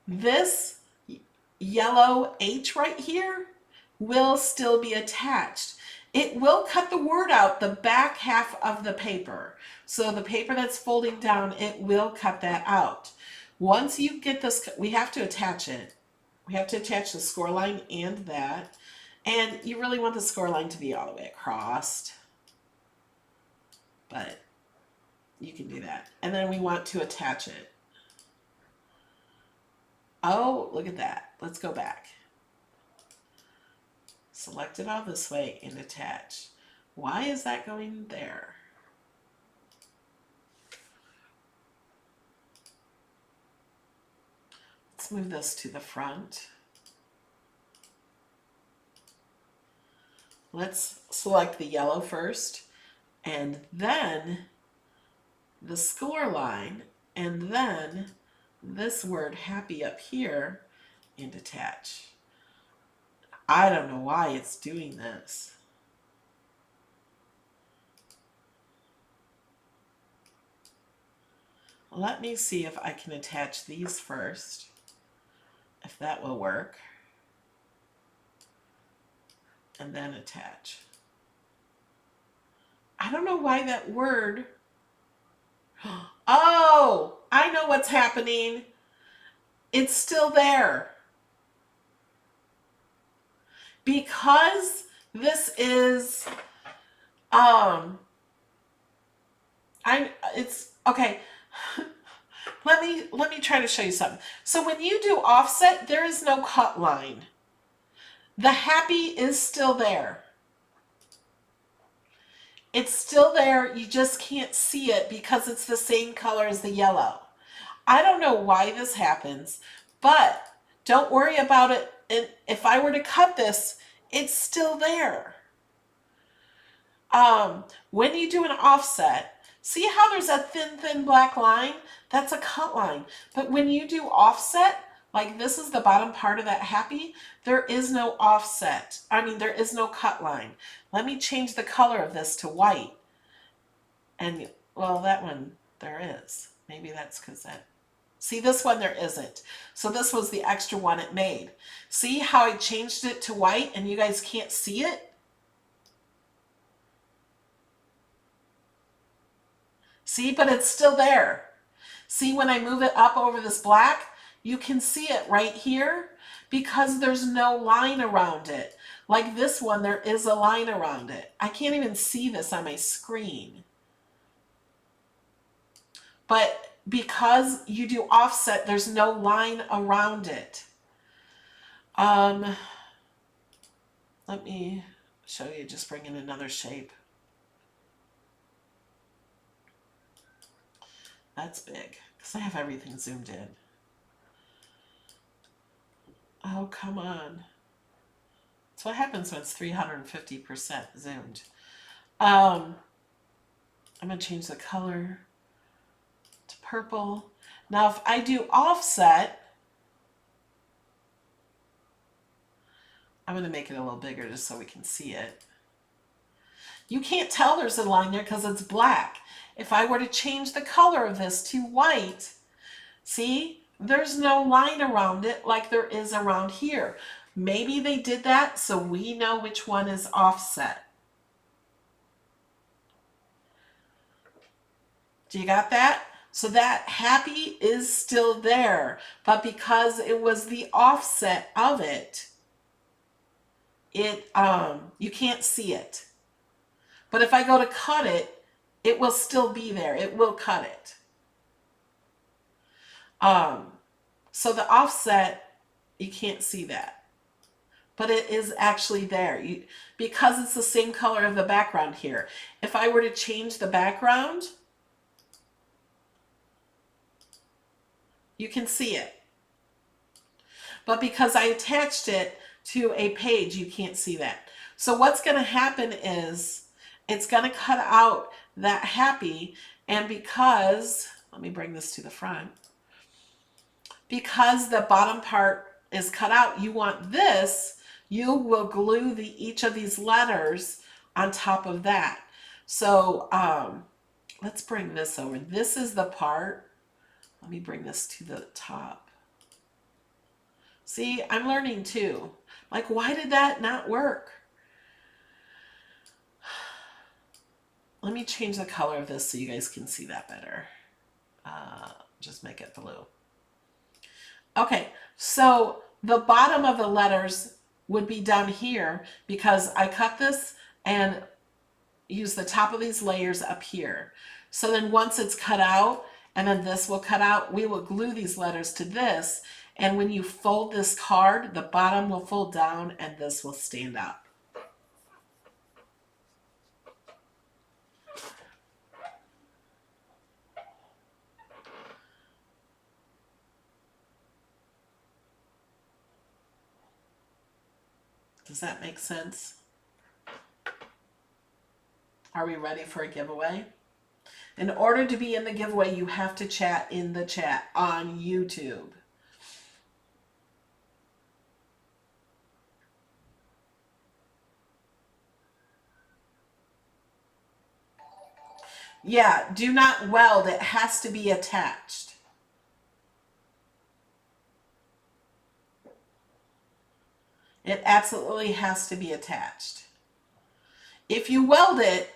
this yellow H right here will still be attached. It will cut the word out the back half of the paper. So the paper that's folding down, it will cut that out. Once you get this, we have to attach it. We have to attach the score line and that. And you really want the score line to be all the way across. But you can do that. And then we want to attach it. Oh, look at that. Let's go back. Select it all this way and attach. Why is that going there? Let's move this to the front. Let's select the yellow first, and then the score line, and then this word happy up here, and attach. I don't know why it's doing this. Let me see if I can attach these first, if that will work. And then attach. I don't know why that word. Oh, I know what's happening. It's still there. Because this is it's okay. Let me try to show you something. So when you do offset, there is no cut line. The happy is still there. It's still there, you just can't see it because it's the same color as the yellow. I don't know why this happens, but don't worry about it. And if I were to cut this, it's still there. When you do an offset, see how there's a thin black line? That's a cut line. But when you do offset, like this is the bottom part of that happy, there is no offset. I mean, there is no cut line. Let me change the color of this to white. And, well, that one, there is. Maybe that's because that... See, this one there isn't. So this was the extra one it made. See how I changed it to white and you guys can't see it? See, but it's still there. See, when I move it up over this black, you can see it right here because there's no line around it. Like this one, there is a line around it. I can't even see this on my screen. But because you do offset, there's no line around it. Let me show you, just bring in another shape. That's big because I have everything zoomed in. Oh, come on. That's what happens when it's 350% zoomed. I'm going to change the color to purple. Now, if I do offset, I'm going to make it a little bigger just so we can see it. You can't tell there's a line there because it's black. If I were to change the color of this to white, see? There's no line around it like there is around here. Maybe they did that so we know which one is offset. Do you got that? So that happy is still there, but because it was the offset of it, you can't see it. But if I go to cut it, it will still be there. It will cut it. So the offset, you can't see that. But it is actually there because it's the same color of the background here. If I were to change the background, you can see it. But because I attached it to a page, you can't see that. So what's going to happen is it's going to cut out that happy, and because, let me bring this to the front, because the bottom part is cut out, you want this, you will glue each of these letters on top of that. So let's bring this over. This is the part. Let me bring this to the top. See, I'm learning too. Like, why did that not work? Let me change the color of this so you guys can see that better. Just make it blue. Okay, so the bottom of the letters would be done here because I cut this and use the top of these layers up here. So then once it's cut out, and then this will cut out, we will glue these letters to this. And when you fold this card, the bottom will fold down and this will stand up. Does that make sense? Are we ready for a giveaway? In order to be in the giveaway, you have to chat in the chat on YouTube. Yeah, do not weld. It has to be attached. It absolutely has to be attached. If you weld it,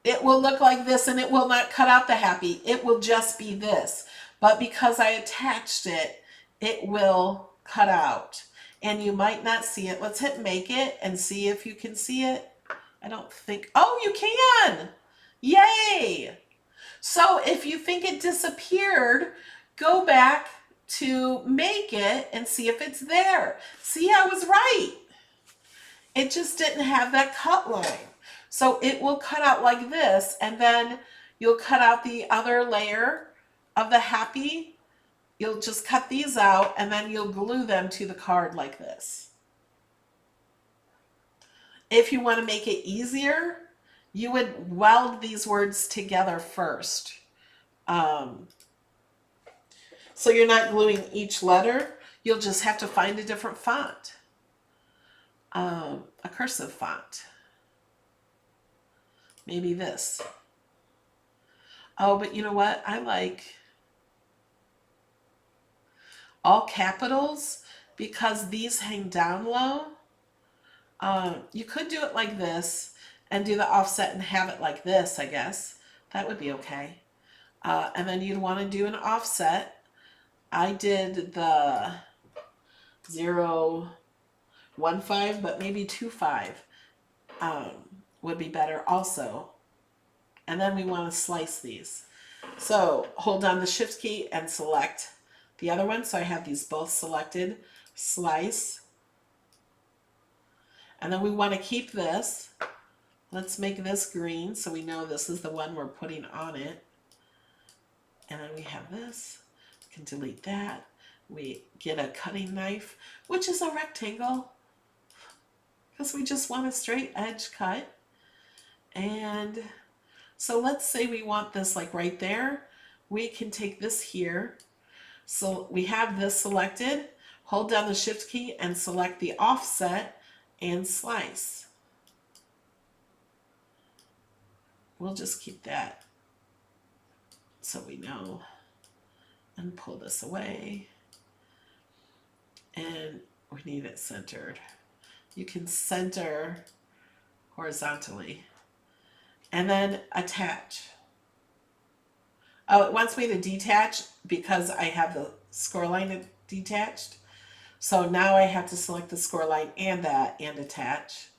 it will look like this and it will not cut out the happy. It will just be this. But because I attached it, it will cut out. And you might not see it. Let's hit make it and see if you can see it. I don't think, oh, you can. Yay. So if you think it disappeared, go back to make it and see if it's there. See, I was right. It just didn't have that cut line. So it will cut out like this, and then you'll cut out the other layer of the happy. You'll just cut these out, and then you'll glue them to the card like this. If you want to make it easier, you would weld these words together first. So you're not gluing each letter. You'll just have to find a different font. A cursive font. Maybe this. Oh, but you know what? I like all capitals because these hang down low. You could do it like this and do the offset and have it like this, I guess. That would be okay. And then you'd want to do an offset. I did the 0, 1, 5, but maybe 2, 5 would be better also. And then we want to slice these. So hold down the shift key and select the other one. So I have these both selected. Slice. And then we want to keep this. Let's make this green so we know this is the one we're putting on it. And then we have this. We can delete that. We get a cutting knife, which is a rectangle, because we just want a straight edge cut. And so let's say we want this like right there. We can take this here. So we have this selected. Hold down the shift key and select the offset and slice. We'll just keep that so we know. And pull this away. And we need it centered. You can center horizontally. And then attach. Oh, it wants me to detach because I have the scoreline detached. So now I have to select the scoreline and that and attach.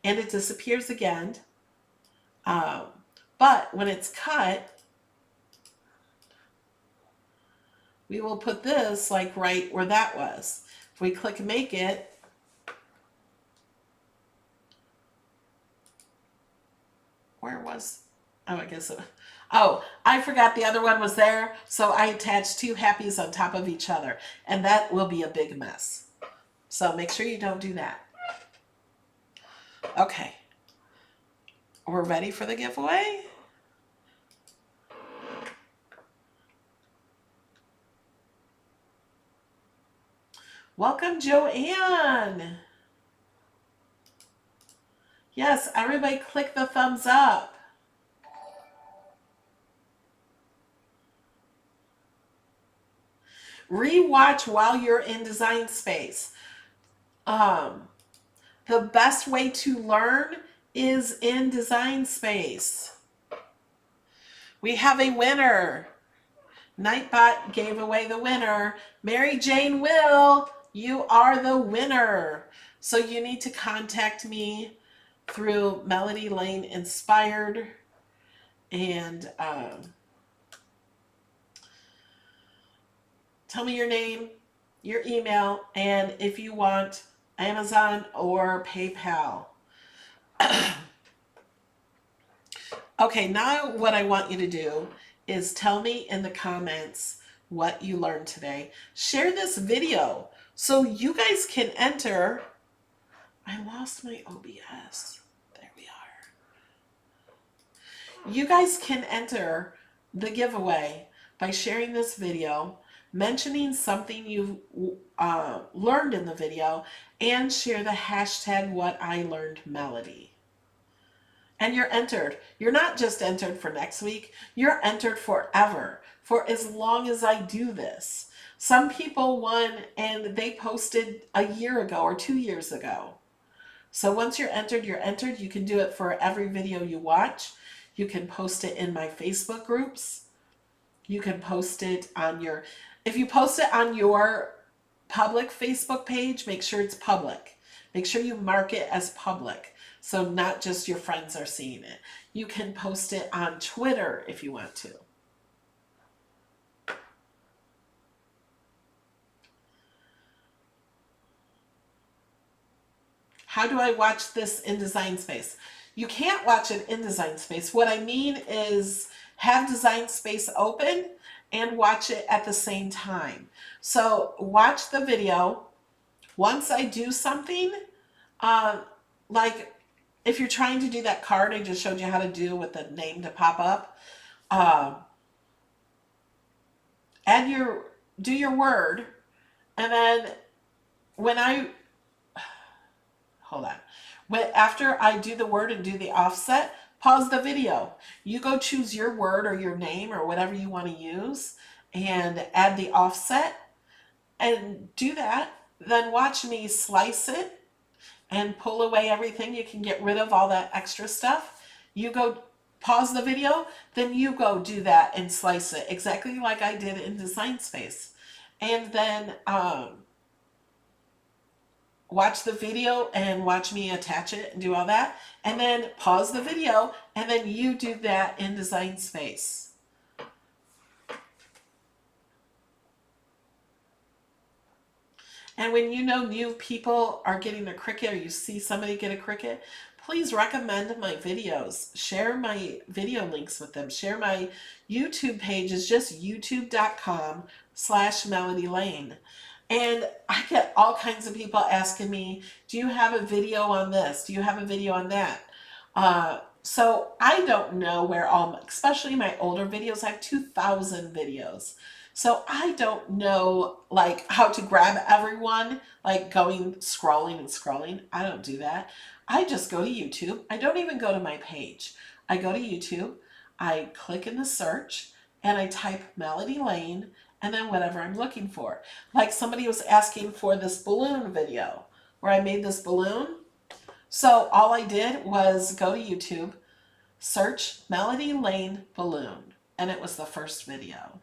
And it disappears again. But when it's cut, we will put this like right where that was. If we click make it, where was, oh, I guess, oh, I forgot the other one was there. So I attached 2 happies on top of each other, and that will be a big mess. So make sure you don't do that. Okay. We're ready for the giveaway? Welcome, Joanne. Yes, everybody click the thumbs up. Rewatch while you're in design space. The best way to learn is in design space. We have a winner. Nightbot gave away the winner. Mary Jane Will, you are the winner. So you need to contact me through Melody Lane Inspired, and tell me your name, your email, and if you want Amazon or PayPal. Okay, now what I want you to do is tell me in the comments what you learned today. Share this video so you guys can enter. I lost my OBS. There we are. You guys can enter the giveaway by sharing this video, mentioning something you learned in the video, and share the hashtag #WhatILearnedMelody. And you're entered. You're not just entered for next week. You're entered forever, for as long as I do this. Some people won and they posted a year ago or 2 years ago. So once you're entered, you're entered. You can do it for every video you watch. You can post it in my Facebook groups. You can post it on your, if you post it on your public Facebook page, make sure it's public. Make sure you mark it as public, so not just your friends are seeing it. You can post it on Twitter if you want to. How do I watch this in Design Space? You can't watch it in Design Space. What I mean is have Design Space open and watch it at the same time. So watch the video. Once I do something, like if you're trying to do that card I just showed you how to do with the name to pop up, do your word, and then after I do the word and do the offset, pause the video. You go choose your word or your name or whatever you want to use and add the offset and do that. Then watch me slice it and pull away everything. You can get rid of all that extra stuff. You go pause the video, then you go do that and slice it exactly like I did in Design Space. And then watch the video and watch me attach it and do all that. And then pause the video and then you do that in Design Space. And when you know new people are getting a Cricut, or you see somebody get a Cricut, please recommend my videos. Share my video links with them. Share my YouTube page. Is just youtube.com/MelodyLane. And I get all kinds of people asking me, do you have a video on this? Do you have a video on that? So I don't know where especially my older videos, I have 2,000 videos. So I don't know like how to grab everyone, like scrolling and scrolling. I don't do that. I just go to YouTube. I don't even go to my page. I go to YouTube, I click in the search, and I type Melody Lane, and then whatever I'm looking for. Like somebody was asking for this balloon video where I made this balloon. So all I did was go to YouTube, search Melody Lane balloon, and it was the first video.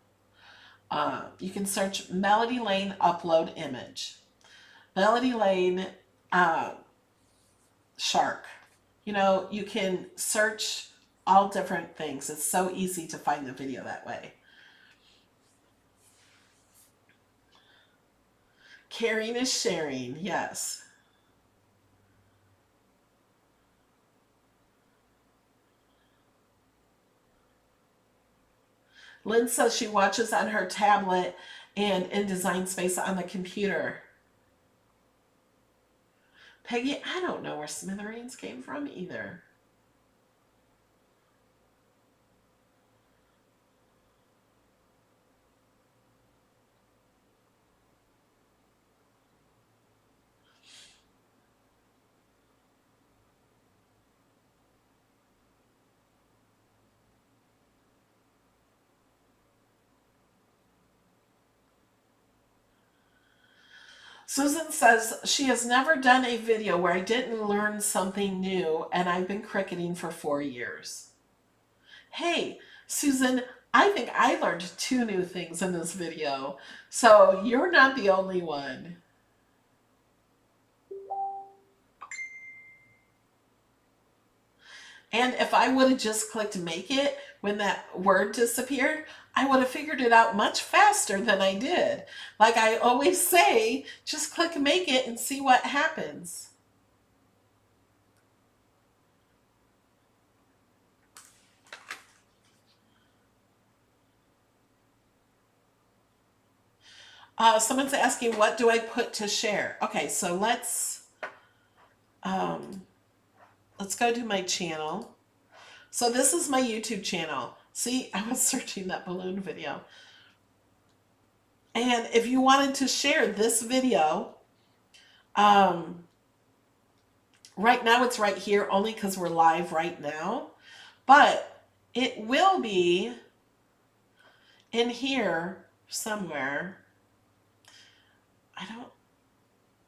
You can search Melody Lane upload image. Melody Lane shark. You know, you can search all different things. It's so easy to find the video that way. Caring is sharing, yes. Lynn says she watches on her tablet and in Design Space on the computer. Peggy, I don't know where Smithereens came from either. Susan says she has never done a video where I didn't learn something new, and I've been cricketing for 4 years. Hey, Susan, I think I learned 2 new things in this video, so you're not the only one. And if I would have just clicked make it when that word disappeared, I would have figured it out much faster than I did. Like I always say, just click make it and see what happens. Someone's asking, what do I put to share? Okay, so let's go to my channel. So this is my YouTube channel. See, I was searching that balloon video. And if you wanted to share this video, right now it's right here only because we're live right now. But it will be in here somewhere.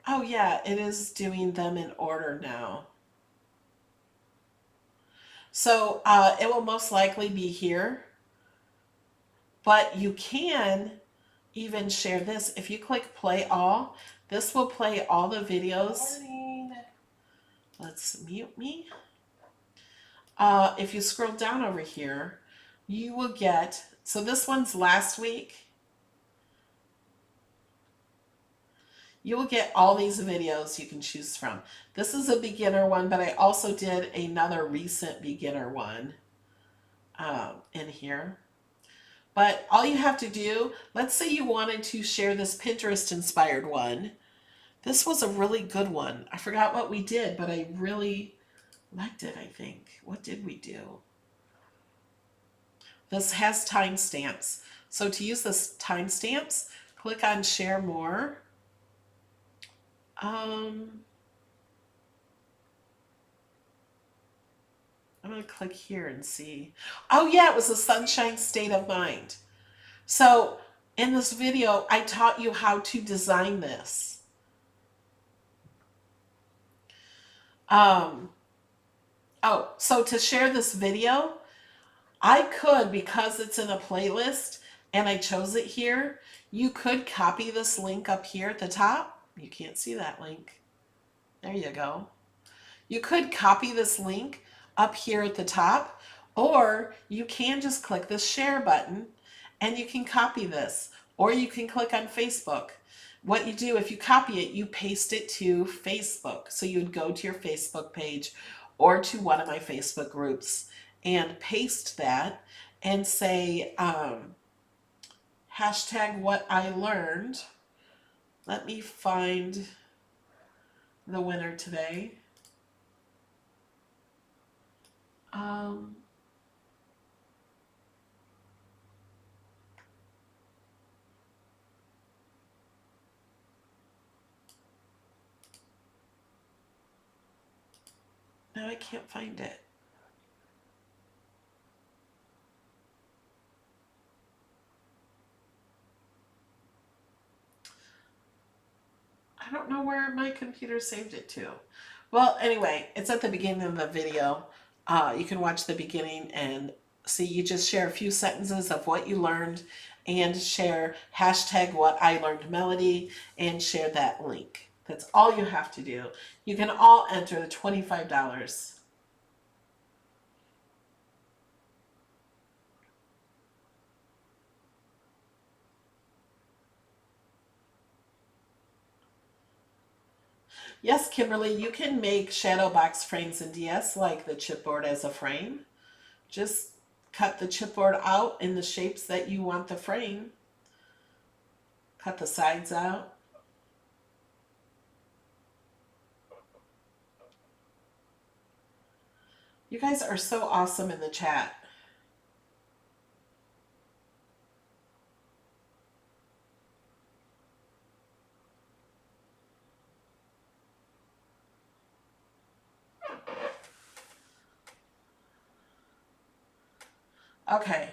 Oh yeah, it is doing them in order now. So it will most likely be here. But you can even share this. If you click play all, this will play all the videos. Let's mute me. If you scroll down over here, you will get, so this one's last week. You will get all these videos you can choose from. This is a beginner one, but I also did another recent beginner one in here. But all you have to do, let's say you wanted to share this Pinterest inspired one. This was a really good one. I forgot what we did, but I really liked it, I think. What did we do? This has timestamps. So to use this timestamps, click on share more. I'm going to click here and see. Oh yeah, it was a sunshine state of mind. So in this video, I taught you how to design this. So to share this video, I could, because it's in a playlist and I chose it here, you could copy this link up here at the top. You can't see that link. There you go. You could copy this link up here at the top, or you can just click the share button and you can copy this, or you can click on Facebook. What you do, if you copy it, you paste it to Facebook. So you would go to your Facebook page or to one of my Facebook groups and paste that and say, hashtag what I learned. Let me find the winner today. No, I can't find it. I don't know where my computer saved it to. Well, anyway, it's at the beginning of the video. You can watch the beginning and see. You just share a few sentences of what you learned and share hashtag what I learned melody and share that link. That's all you have to do. You can all enter the $25. Yes, Kimberly, you can make shadow box frames in DS like the chipboard as a frame. Just cut the chipboard out in the shapes that you want the frame. Cut the sides out. You guys are so awesome in the chat. Okay.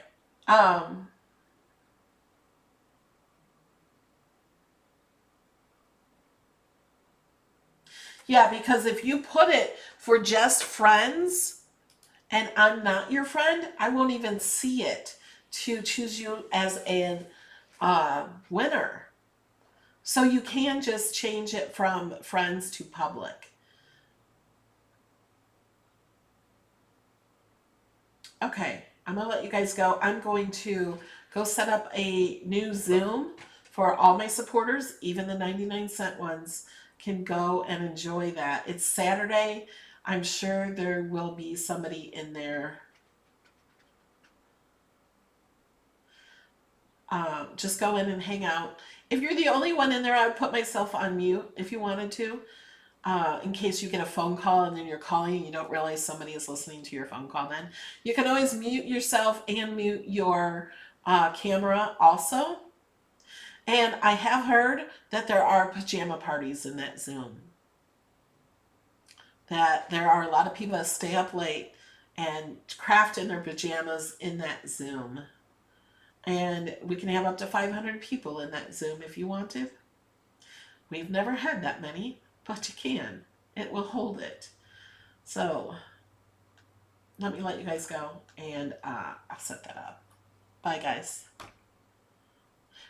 Yeah, because if you put it for just friends and I'm not your friend, I won't even see it. to choose you as a winner. So you can just change it from friends to public. Okay, I'm gonna let you guys go. I'm going to go set up a new Zoom for all my supporters, even the 99-cent ones can go and enjoy that. It's Saturday. I'm sure there will be somebody in there. Just go in and hang out. If you're the only one in there, I would put myself on mute if you wanted to, in case you get a phone call and then you're calling and you don't realize somebody is listening to your phone call. Then you can always mute yourself and mute your camera also. And I have heard that there are pajama parties in that Zoom. That there are a lot of people that stay up late and craft in their pajamas in that Zoom. And we can have up to 500 people in that Zoom if you want to. We've never had that many, but you can. It will hold it. So let me let you guys go, and I'll set that up. Bye, guys.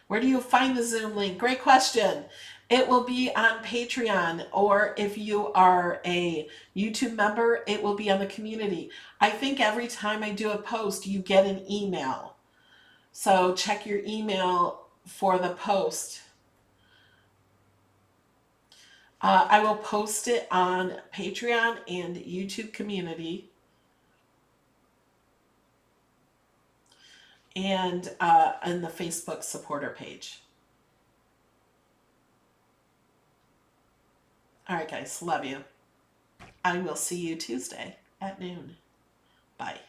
Where do you find the Zoom link? Great question. It will be on Patreon, or if you are a YouTube member, it will be on the community. I think every time I do a post, you get an email. So check your email for the post. I will post it on Patreon and YouTube community. And on the Facebook supporter page. All right, guys. Love you. I will see you Tuesday at noon. Bye.